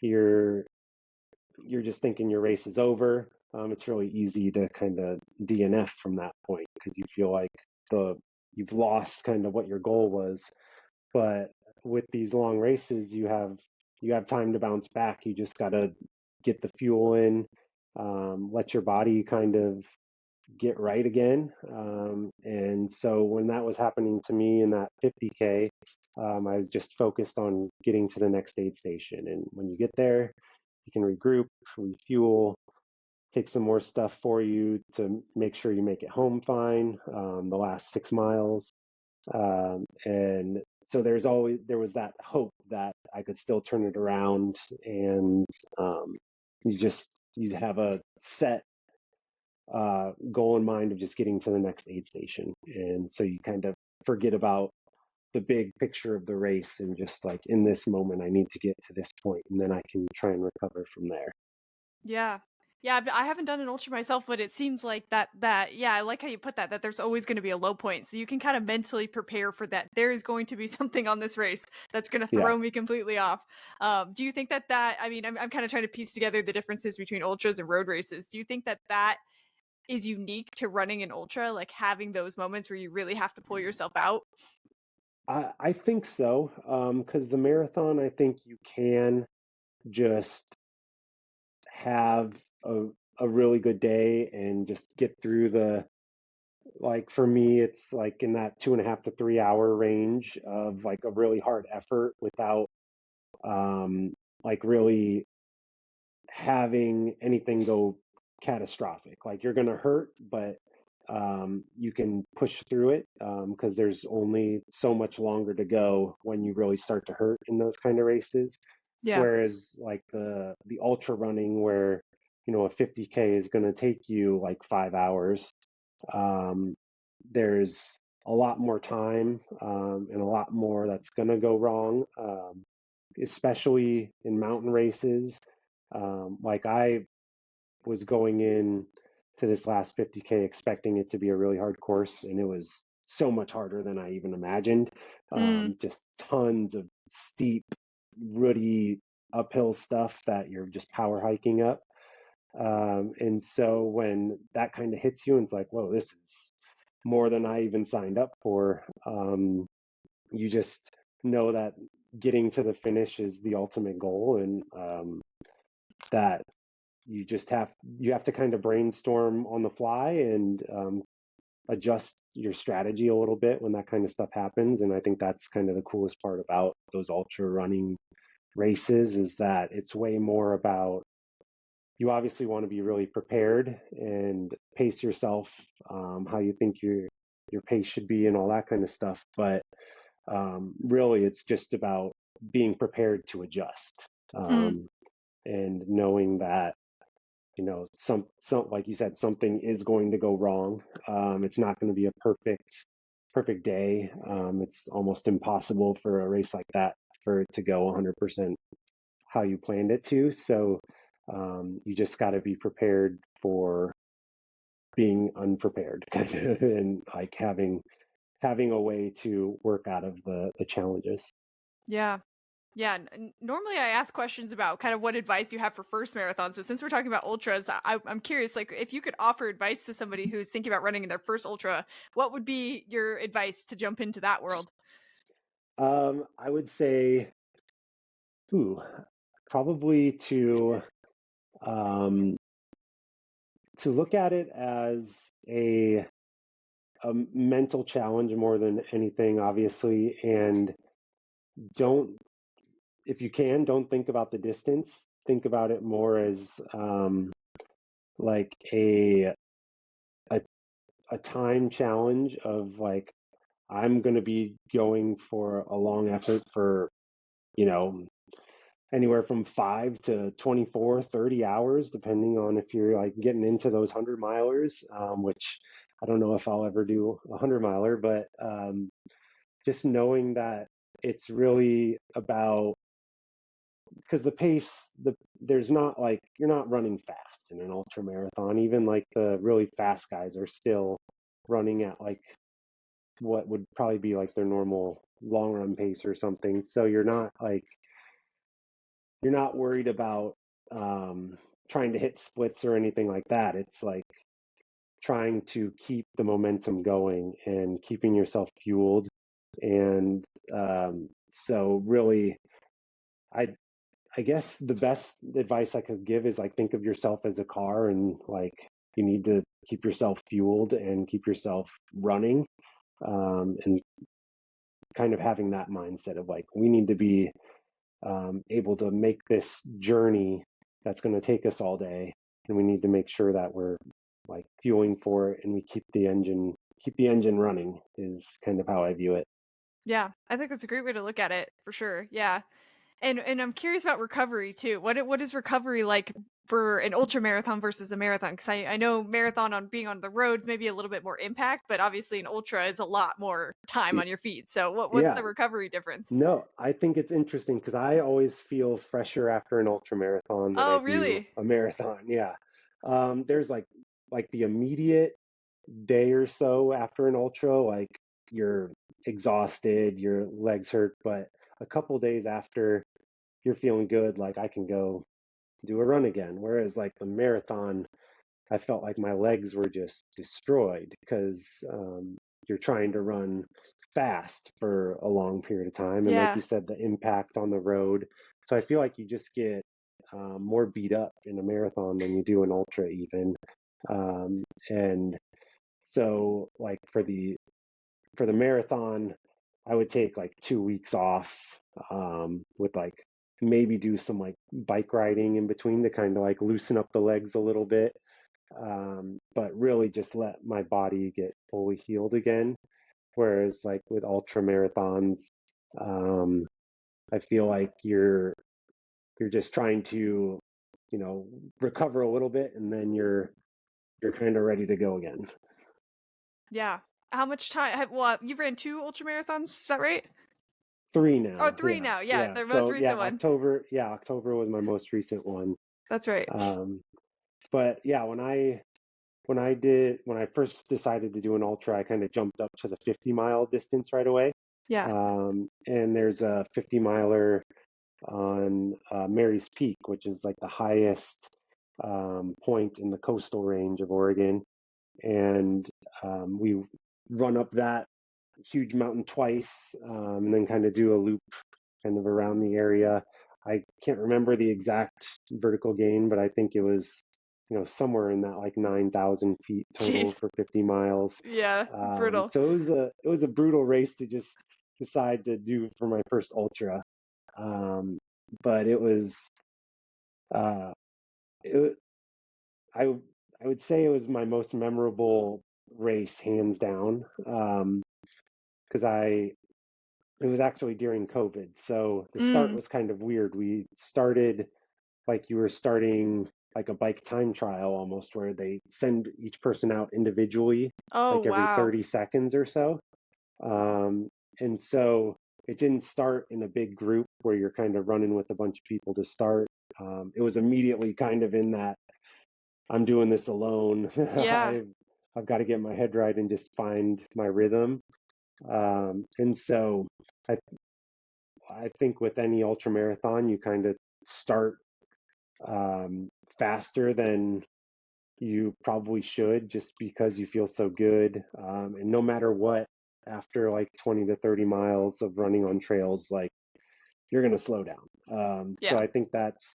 you're you're just thinking your race is over. It's really easy to kind of DNF from that point because you feel like the you've lost kind of what your goal was. But with these long races, you have time to bounce back. You just got to get the fuel in, let your body kind of get right again. And so when that was happening to me in that 50K, I was just focused on getting to the next aid station. And when you get there, you can regroup, refuel, take some more stuff for you to make sure you make it home fine, the last 6 miles. And so there was that hope that I could still turn it around, and um, you have a set goal in mind of just getting to the next aid station, and so you kind of forget about the big picture of the race and just like in this moment I need to get to this point, and then I can try and recover from there. Yeah. Yeah, I haven't done an ultra myself, but it seems like that yeah, I like how you put that, that there's always gonna be a low point, so you can kinda mentally prepare for that. There is going to be something on this race that's gonna Yeah. throw me completely off. Do you think that I mean, I'm kinda trying to piece together the differences between ultras and road races. Do you think that is unique to running an ultra, like, having those moments where you really have to pull yourself out? I think so, because the marathon, I think you can just have a, a really good day and just get through like for me, it's like in that 2.5 to 3 hour range of like a really hard effort without like really having anything go catastrophic. Like you're going to hurt, but you can push through it because there's only so much longer to go when you really start to hurt in those kind of races. Yeah. Whereas like the ultra running, where a 50K is going to take you like 5 hours, um, there's a lot more time and a lot more that's going to go wrong, especially in mountain races. Like I was going in to this last 50K expecting it to be a really hard course, and it was so much harder than I even imagined. Mm. Just tons of steep, rooty uphill stuff that you're just power hiking up. And so when that kind of hits you, and it's like, whoa, this is more than I even signed up for. You just know that getting to the finish is the ultimate goal, and that you have to kind of brainstorm on the fly and adjust your strategy a little bit when that kind of stuff happens. And I think that's kind of the coolest part about those ultra running races, is that it's way more about, you obviously want to be really prepared and pace yourself how you think your pace should be and all that kind of stuff. But really, it's just about being prepared to adjust, Mm. and knowing that some like you said, something is going to go wrong. It's not going to be a perfect day. It's almost impossible for a race like that for it to go 100% how you planned it to. So you just got to be prepared for being unprepared and like having a way to work out of the challenges. Yeah. Yeah, normally I ask questions about kind of what advice you have for first marathons, but since we're talking about ultras, I'm curious, like if you could offer advice to somebody who's thinking about running in their first ultra, what would be your advice to jump into that world? I would say, ooh, probably um, to look at it as a mental challenge more than anything, obviously, and don't, if you can, don't think about the distance. Think about it more as like a a time challenge of like, I'm going to be going for a long effort for you know anywhere from 5 to 24, 30 hours, depending on if you're like getting into those 100 milers, which I don't know if I'll ever do a 100 miler, but just knowing that it's really about because the pace, there's not like, you're not running fast in an ultra marathon. Even like the really fast guys are still running at like what would probably be like their normal long run pace or something. So you're not worried about trying to hit splits or anything like that. It's like trying to keep the momentum going and keeping yourself fueled. And so really, I I guess the best advice I could give is like think of yourself as a car, and like you need to keep yourself fueled and keep yourself running, and kind of having that mindset of like we need to be able to make this journey that's going to take us all day, and we need to make sure that we're like fueling for it and we keep the engine running is kind of how I view it. Yeah, I think that's a great way to look at it for sure. Yeah. And I'm curious about recovery too. What is recovery like for an ultra marathon versus a marathon? Because I know marathon on being on the roads maybe a little bit more impact, but obviously an ultra is a lot more time Y- on your feet. So what's Yeah, the recovery difference? no, I think it's interesting because I always feel fresher after an ultra marathon than I Oh, do really? a marathon. Yeah. There's like the immediate day or so after an ultra, like you're exhausted, your legs hurt, but a couple days after you're feeling good, like I can go do a run again. Whereas like the marathon, I felt like my legs were just destroyed because you're trying to run fast for a long period of time. And like Yeah. you said, the impact on the road. So I feel like you just get more beat up in a marathon than you do an ultra even. And so like for the marathon, I would take like 2 weeks off, with like maybe do some like bike riding in between to kind of like loosen up the legs a little bit, but really just let my body get fully healed again. Whereas like with ultra marathons, um, I feel like you're just trying to, you know, recover a little bit, and then you're kind of ready to go again. Yeah. How much time well, you've ran 2 ultra marathons, is that right? Three Oh, now, 3 yeah, now. Yeah, yeah. the most So yeah, recent one. October was my most recent one. That's right. Um, but yeah, when I first decided to do an ultra, I kind of jumped up to the 50-mile distance right away. Yeah. And there's a 50 miler on Mary's Peak, which is like the highest point in the coastal range of Oregon. And we run up that huge mountain twice, and then kind of do a loop kind of around the area. I can't remember the exact vertical gain, but I think it was, you know, somewhere in that like 9,000 feet total Jeez. for 50 miles. Yeah, brutal. So it was a brutal race to just decide to do for my first ultra. Um, but it was uh, it, I I would say it was my most memorable race, hands down, because I it was actually during COVID, so the start Mm. was kind of weird. We started like you were starting like a bike time trial almost, where they send each person out individually, Oh, like every wow. 30 seconds or so. Um, and so it didn't start in a big group where you're kind of running with a bunch of people to start. It was immediately kind of in that I'm doing this alone. Yeah. I've got to get my head right and just find my rhythm. And so I I think with any ultra marathon, you kind of start faster than you probably should, just because you feel so good. And no matter what, after like 20 to 30 miles of running on trails, like you're going to slow down. So Yeah. I think that's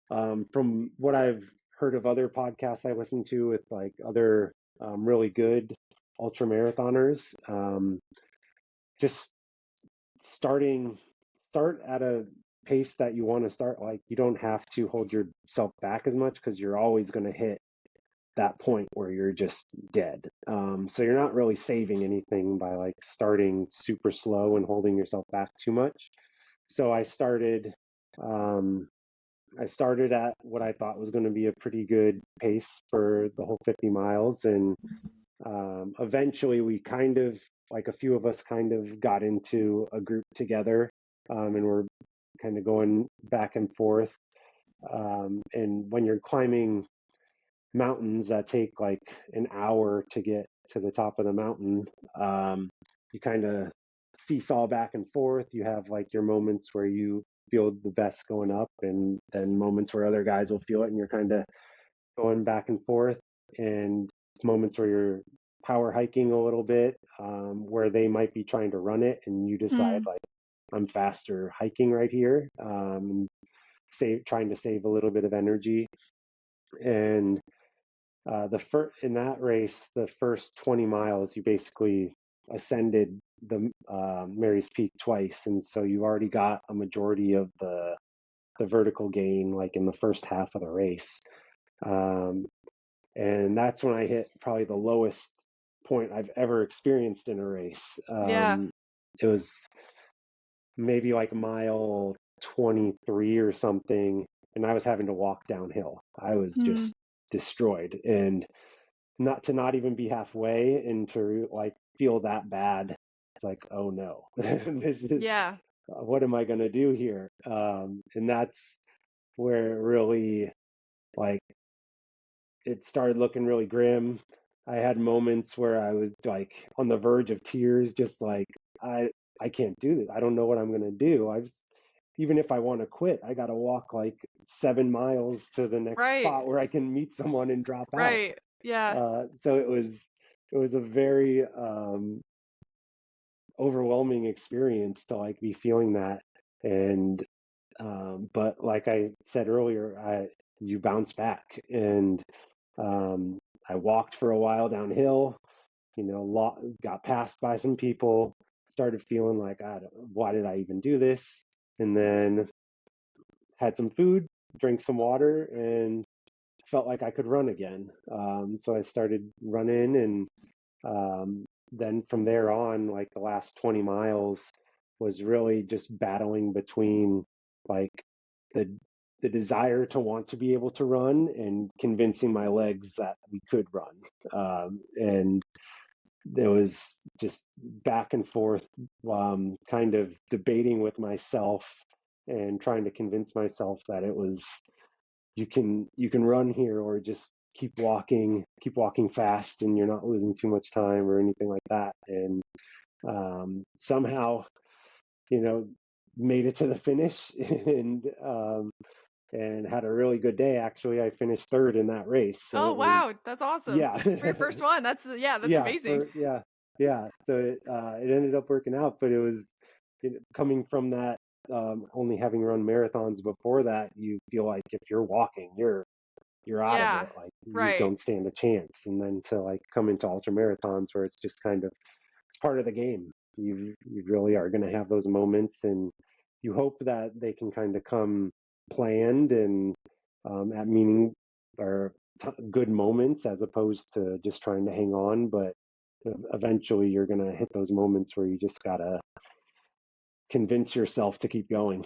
from what I've heard of other podcasts I listen to with like other really good ultra marathoners. Just starting start at a pace that you want to start. Like you don't have to hold yourself back as much because you're always going to hit that point where you're just dead. So you're not really saving anything by like starting super slow and holding yourself back too much. So um, I started at what I thought was going to be a pretty good pace for the whole 50 miles. And eventually we kind of, like a few of us kind of got into a group together, and we're kind of going back and forth. And when you're climbing mountains that take like an hour to get to the top of the mountain, you kind of seesaw back and forth. You have like your moments where you feel the best going up, and then moments where other guys will feel it, and you're kind of going back and forth, and moments where you're power hiking a little bit, where they might be trying to run it, and you decide Mm. like I'm faster hiking right here, trying to save a little bit of energy. And the first in that race, the first 20 miles, you basically ascended the Mary's Peak twice, and so you already got a majority of the vertical gain like in the first half of the race. Um, and that's when I hit probably the lowest point I've ever experienced in a race. Yeah. It was maybe like mile 23 or something, and I was having to walk downhill. I was Mm. just destroyed, and not even be halfway and to like feel that bad. It's like, oh no, this is Yeah. what am I going to do here? And that's where it really like it started looking really grim. I had moments where I was like on the verge of tears, just like I I can't do this. I don't know what I'm gonna do. Even if I want to quit, I got to walk like 7 miles to the next Right. spot where I can meet someone and drop out. Right. Yeah. So it was a very overwhelming experience to like be feeling that. And but like I said earlier, I you bounce back, and um, I walked for a while downhill, got passed by some people, started feeling like, why did I even do this? And then had some food, drank some water, and felt like I could run again. So I started running, and then from there on, like the last 20 miles was really just battling between like the the desire to want to be able to run and convincing my legs that we could run. And there was just back and forth, kind of debating with myself and trying to convince myself that it was you can run here, or just keep walking fast, and you're not losing too much time or anything like that. And somehow, you know, made it to the finish, and had a really good day. Actually, I finished third in that race, so Oh, it wow. was That's awesome. yeah. For your first one, yeah, that's Yeah, amazing. yeah. So it ended up working out, but coming from that, only having run marathons before that, you feel like if you're walking, you're out of Yeah. it. Like you Right. don't stand a chance. And then to like come into ultra marathons where it's just kind of it's part of the game. You really are going to have those moments, and you hope that they can kind of come planned and at meaning or good moments, as opposed to just trying to hang on. But eventually, you're going to hit those moments where you just gotta convince yourself to keep going.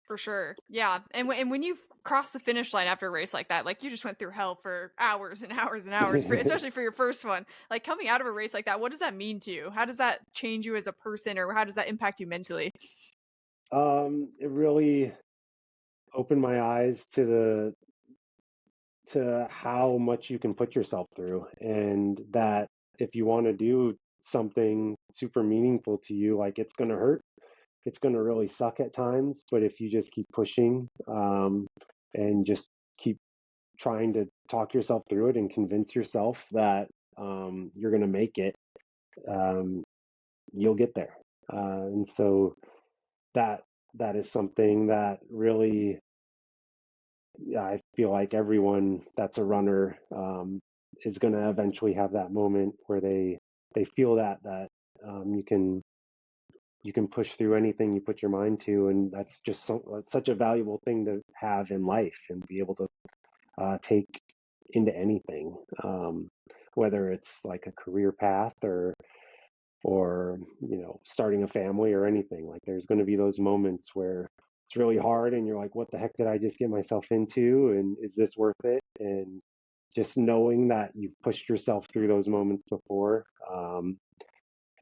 For sure. Yeah. And when you've crossed the finish line after a race like that, like you just went through hell for hours and hours and hours, especially for your first one. Like coming out of a race like that, what does that mean to you? How does that change you as a person, or how does that impact you mentally? It really opened my eyes to how much you can put yourself through, and that if you want to do something super meaningful to you, like it's going to hurt, it's going to really suck at times, but if you just keep pushing, and just keep trying to talk yourself through it and convince yourself that you're going to make it, um, you'll get there. And so that that is something that really, yeah, I feel like everyone that's a runner, is going to eventually have that moment where they feel that you can push through anything you put your mind to, and that's just such a valuable thing to have in life and be able to take into anything, whether it's like a career path or starting a family or anything. Like there's going to be those moments where it's really hard and you're like, what the heck did I just get myself into, and is this worth it? And just knowing that you've pushed yourself through those moments before,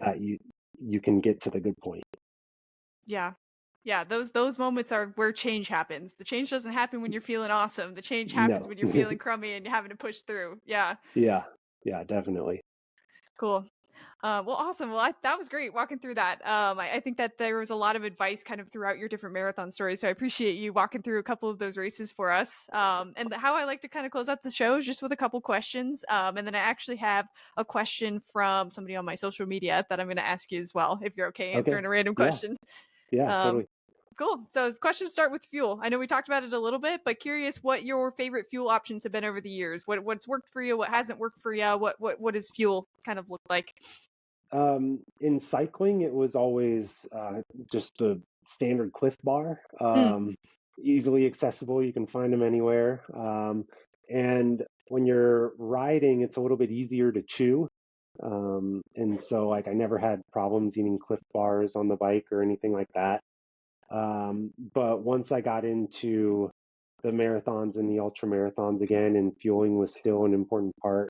that you can get to the good point. Yeah. Yeah, those moments are where change happens. The change doesn't happen when you're feeling awesome. The change happens No. when you're feeling crummy and you're having to push through. Yeah, Yeah. Yeah, definitely. cool. Well, awesome. Well, that was great walking through that. I think that there was a lot of advice kind of throughout your different marathon stories. So I appreciate you walking through a couple of those races for us. How I like to kind of close out the show is just with a couple questions. And then I actually have a question from somebody on my social media that I'm going to ask you as well, if you're okay Okay. answering a random Yeah. question. Yeah, Um, totally. cool. So, questions start with fuel. I know we talked about it a little bit, but curious what your favorite fuel options have been over the years. What's worked for you? What hasn't worked for you? What does fuel kind of look like? In cycling, it was always just the standard Cliff Bar, Mm, easily accessible. You can find them anywhere. And when you're riding, it's a little bit easier to chew. And so, like, I never had problems eating Cliff Bars on the bike or anything like that. But once I got into the marathons and the ultra marathons again, and fueling was still an important part,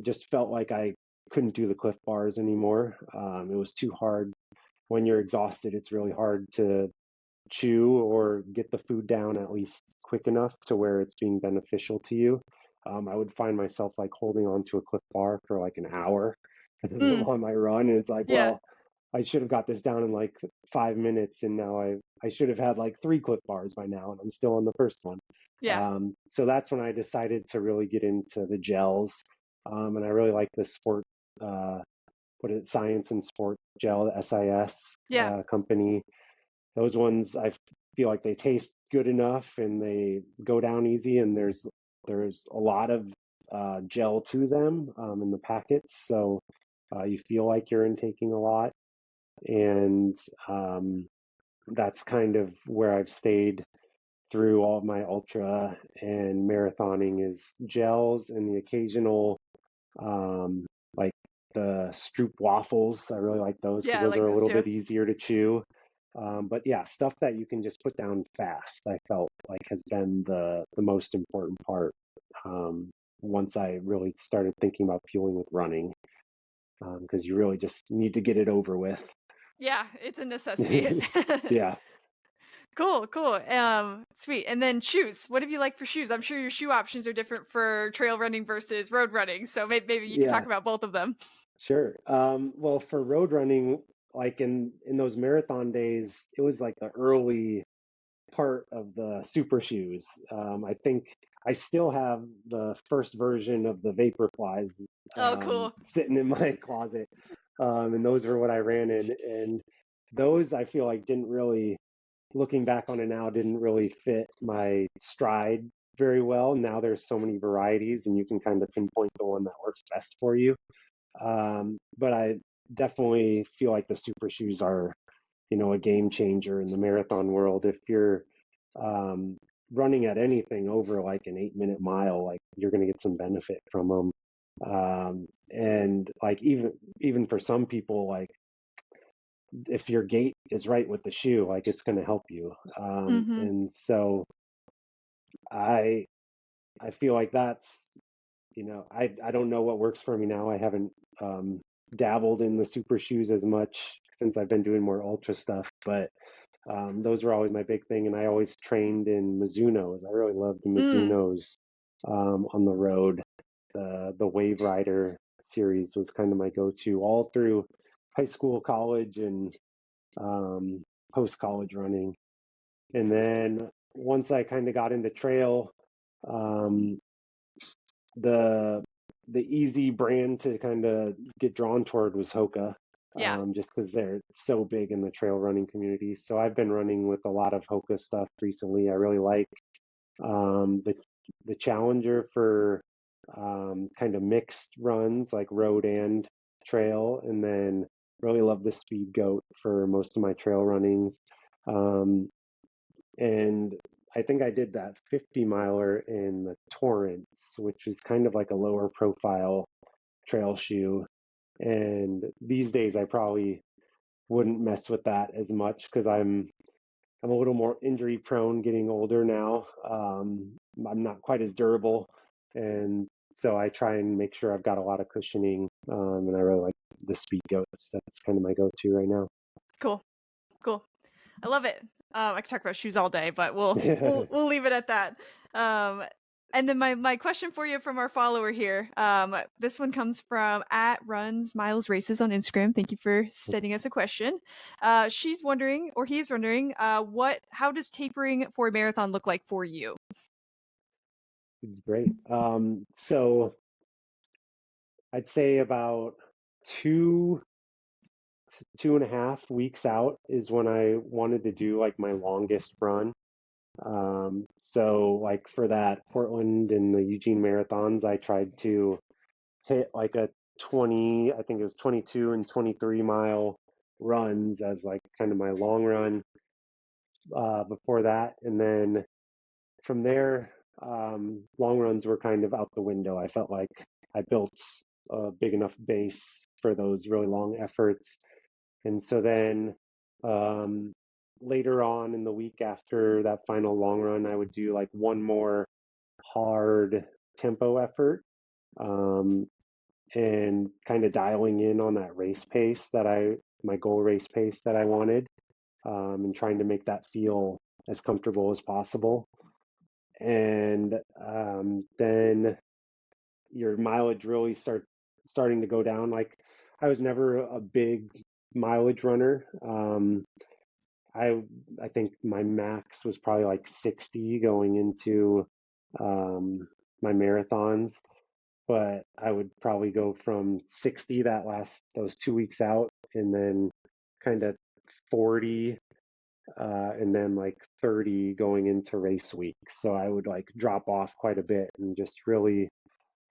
just felt like I couldn't do the Cliff Bars anymore. It was too hard. When you're exhausted, it's really hard to chew or get the food down at least quick enough to where it's being beneficial to you. I would find myself like holding on to a Cliff Bar for like an hour in the mm, middle of my run, and it's like, yeah, well, I should have got this down in like 5 minutes, and now I should have had like three Cliff Bars by now, and I'm still on the first one. yeah, So that's when I decided to really get into the gels, and I really like the sport, uh, what is it, Science and Sport Gel, the SIS yeah, company. Those ones I feel like they taste good enough and they go down easy, and there's a lot of gel to them in the packets, so you feel like you're intaking a lot, and um, that's kind of where I've stayed through all of my ultra and marathoning is gels and the occasional like the Stroop waffles. I really like those because yeah. I those like are a this little too. bit easier to chew. But yeah, stuff that you can just put down fast, I felt like has been the most important part once I really started thinking about fueling with running, because you really just need to get it over with. Yeah, it's a necessity. Yeah, Cool, cool. Sweet. And then shoes. What have you like for shoes? I'm sure your shoe options are different for trail running versus road running. So maybe you could talk yeah, about both of them. sure. Well, for road running, like in those marathon days, it was like the early part of the super shoes. I think I still have the first version of the Vaporflies Oh, cool. sitting in my closet, and those are what I ran in. And those I feel like didn't really, looking back on it now, didn't really fit my stride very well. Now there's so many varieties, and you can kind of pinpoint the one that works best for you. But I definitely feel like the super shoes are, a game changer in the marathon world. If you're um, running at anything over like an 8 minute mile, like you're going to get some benefit from them. And like even for some people, like if your gait is right with the shoe, like it's going to help you. Mm-hmm. And so I I feel like that's, I don't know what works for me now. I haven't um, dabbled in the super shoes as much since I've been doing more ultra stuff, but those were always my big thing, and I always trained in Mizunos. I really loved the Mm, Mizunos on the road. The Wave Rider series was kind of my go-to all through high school, college, and um, post-college running. And then once I kind of got into trail, um, the the easy brand to kind of get drawn toward was Hoka, yeah. just because they're so big in the trail running community. So I've been running with a lot of Hoka stuff recently. I really like the Challenger for kind of mixed runs like road and trail, and then really love the Speed Goat for most of my trail runnings. Um, and I think I did that 50 miler in the Torrents, which is kind of like a lower profile trail shoe. And these days, I probably wouldn't mess with that as much because I'm a little more injury prone getting older now. I'm not quite as durable, and so I try and make sure I've got a lot of cushioning. And I really like the Speed Goats. That's kind of my go-to right now. Cool. Cool. I love it. I could talk about shoes all day, but we'll leave it at that. Um, and then my question for you from our follower here. This one comes from at runs miles races on Instagram. Thank you for sending us a question. She's wondering, or he's wondering, how does tapering for a marathon look like for you? Great. So I'd say about 2.5 weeks out is when I wanted to do like my longest run. So like for that Portland and the Eugene marathons, I tried to hit like a 20, I think it was 22 and 23 mile runs as like kind of my long run before that. And then from there, long runs were kind of out the window. I felt like I built a big enough base for those really long efforts. And so then um, later on in the week after that final long run, I would do like one more hard tempo effort, um, and kind of dialing in on that race pace my goal race pace that I wanted, and trying to make that feel as comfortable as possible. And then your mileage really starting to go down. Like I was never a big mileage runner. I I think my max was probably like 60 going into my marathons, but I would probably go from 60 those 2 weeks out, and then kind of 40, and then like 30 going into race week. So I would like drop off quite a bit and just really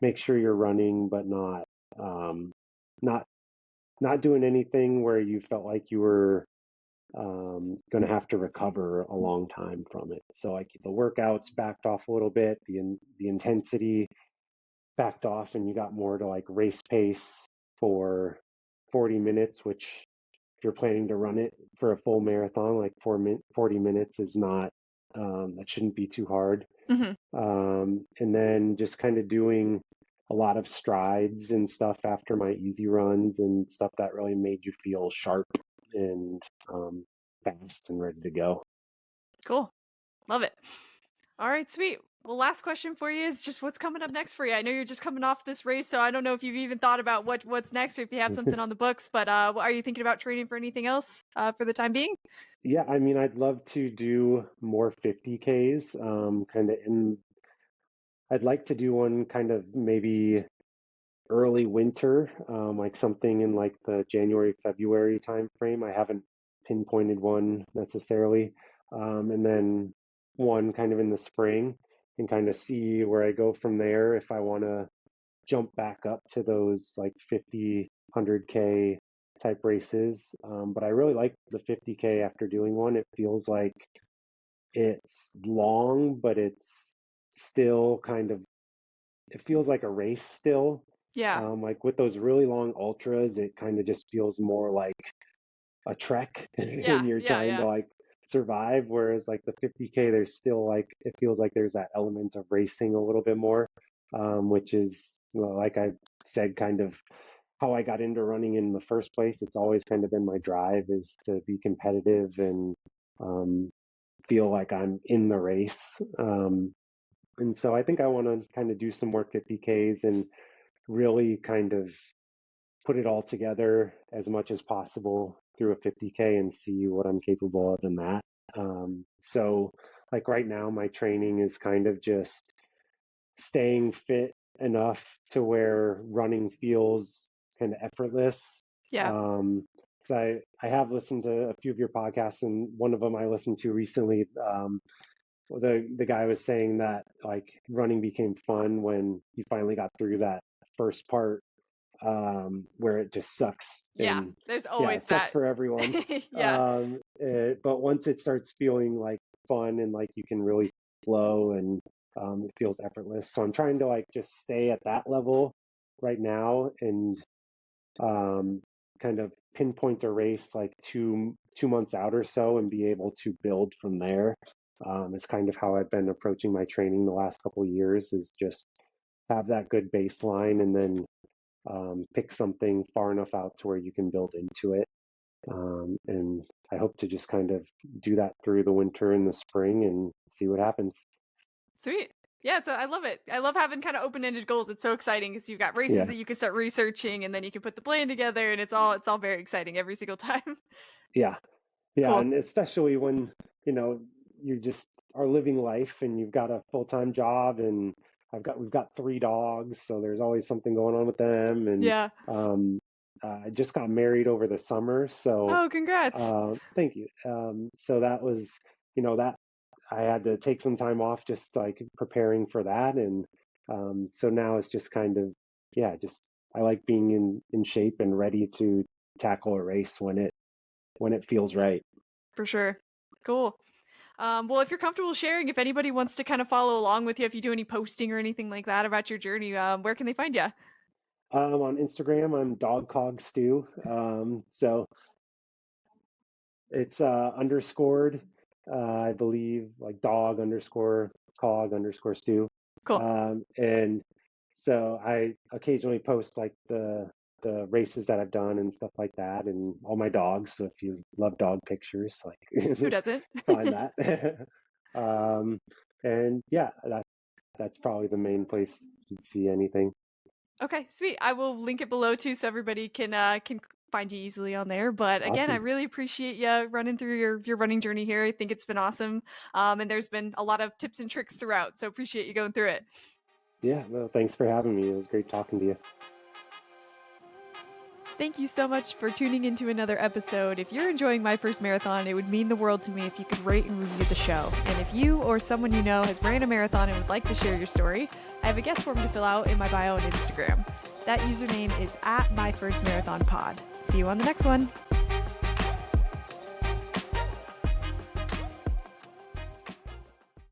make sure you're running, but um, not not doing anything where you felt like you were going to have to recover a long time from it. So like the workouts backed off a little bit, the intensity backed off, and you got more to like race pace for 40 minutes, which if you're planning to run it for a full marathon, like 40 minutes is not, that shouldn't be too hard. Hmm. And then just kind of doing a lot of strides and stuff after my easy runs and stuff that really made you feel sharp and fast and ready to go. Cool. Love it. All right, sweet. Well, last question for you is just what's coming up next for you? I know you're just coming off this race, so I don't know if you've even thought about what's next or if you have something on the books, but are you thinking about training for anything else for the time being? Yeah, I mean, I'd love to do more 50Ks, kind of in, I'd like to do one kind of maybe early winter, like something in like the January, February time frame. I haven't pinpointed one necessarily. And then one kind of in the spring and kind of see where I go from there if I want to jump back up to those like 50, 100K type races. But I really like the 50K after doing one. It feels like it's long, but it's still kind of, it feels like a race still. Yeah. Like with those really long ultras, it kind of just feels more like a trek Yeah. and you're Yeah. trying to Yeah. like survive. Whereas like the 50K, there's still like, it feels like there's that element of racing a little bit more, which is, well, like I said, kind of how I got into running in the first place. It's always kind of been my drive is to be competitive and um, feel like I'm in the race. And so I think I want to kind of do some more 50Ks and really kind of put it all together as much as possible through a 50K and see what I'm capable of in that. So, like right now, my training is kind of just staying fit enough to where running feels kind of effortless. Yeah. So I have listened to a few of your podcasts, and one of them I listened to recently. The guy was saying that like running became fun when he finally got through that first part, where it just sucks. Yeah. And There's yeah, always it sucks that. for everyone. Yeah. But once it starts feeling like fun and like you can really flow and it feels effortless. So I'm trying to like just stay at that level right now and um, kind of pinpoint a race like two months out or so and be able to build from there. It's kind of how I've been approaching my training the last couple of years is just have that good baseline and then pick something far enough out to where you can build into it. And I hope to just kind of do that through the winter and the spring and see what happens. Sweet. Yeah, so I love it. I love having kind of open-ended goals. It's so exciting because you've got races Yeah, that you can start researching, and then you can put the plan together, and it's all very exciting every single time. yeah, yeah, Cool. and especially when you know you just are living life and you've got a full-time job, and we've got 3 dogs, so there's always something going on with them, and Yeah. um, I just got married over the summer, so Oh, congrats. thank you. So that was, that I had to take some time off just like preparing for that. And so now it's just kind of, yeah, just I like being in shape and ready to tackle a race when it feels right. For sure. Cool. Well, if you're comfortable sharing, if anybody wants to kind of follow along with you, if you do any posting or anything like that about your journey, where can they find you? On Instagram, I'm dogcog stew. So it's underscored, I believe, like dog underscore cog underscore stew. Cool. And so I occasionally post like the races that I've done and stuff like that, and all my dogs. So if you love dog pictures, Who like doesn't? find that. um, and yeah, that's probably the main place you'd see anything. Okay, sweet. I will link it below too, so everybody can find you easily on there. But again, I Awesome. really appreciate you running through your running journey here. I think it's been awesome, and there's been a lot of tips and tricks throughout. So appreciate you going through it. Yeah, well, thanks for having me. It was great talking to you. Thank you so much for tuning into another episode. If you're enjoying My First Marathon, it would mean the world to me if you could rate and review the show. And if you or someone you know has ran a marathon and would like to share your story, I have a guest form to fill out in my bio on Instagram. That username is at My First Marathon Pod. See you on the next one.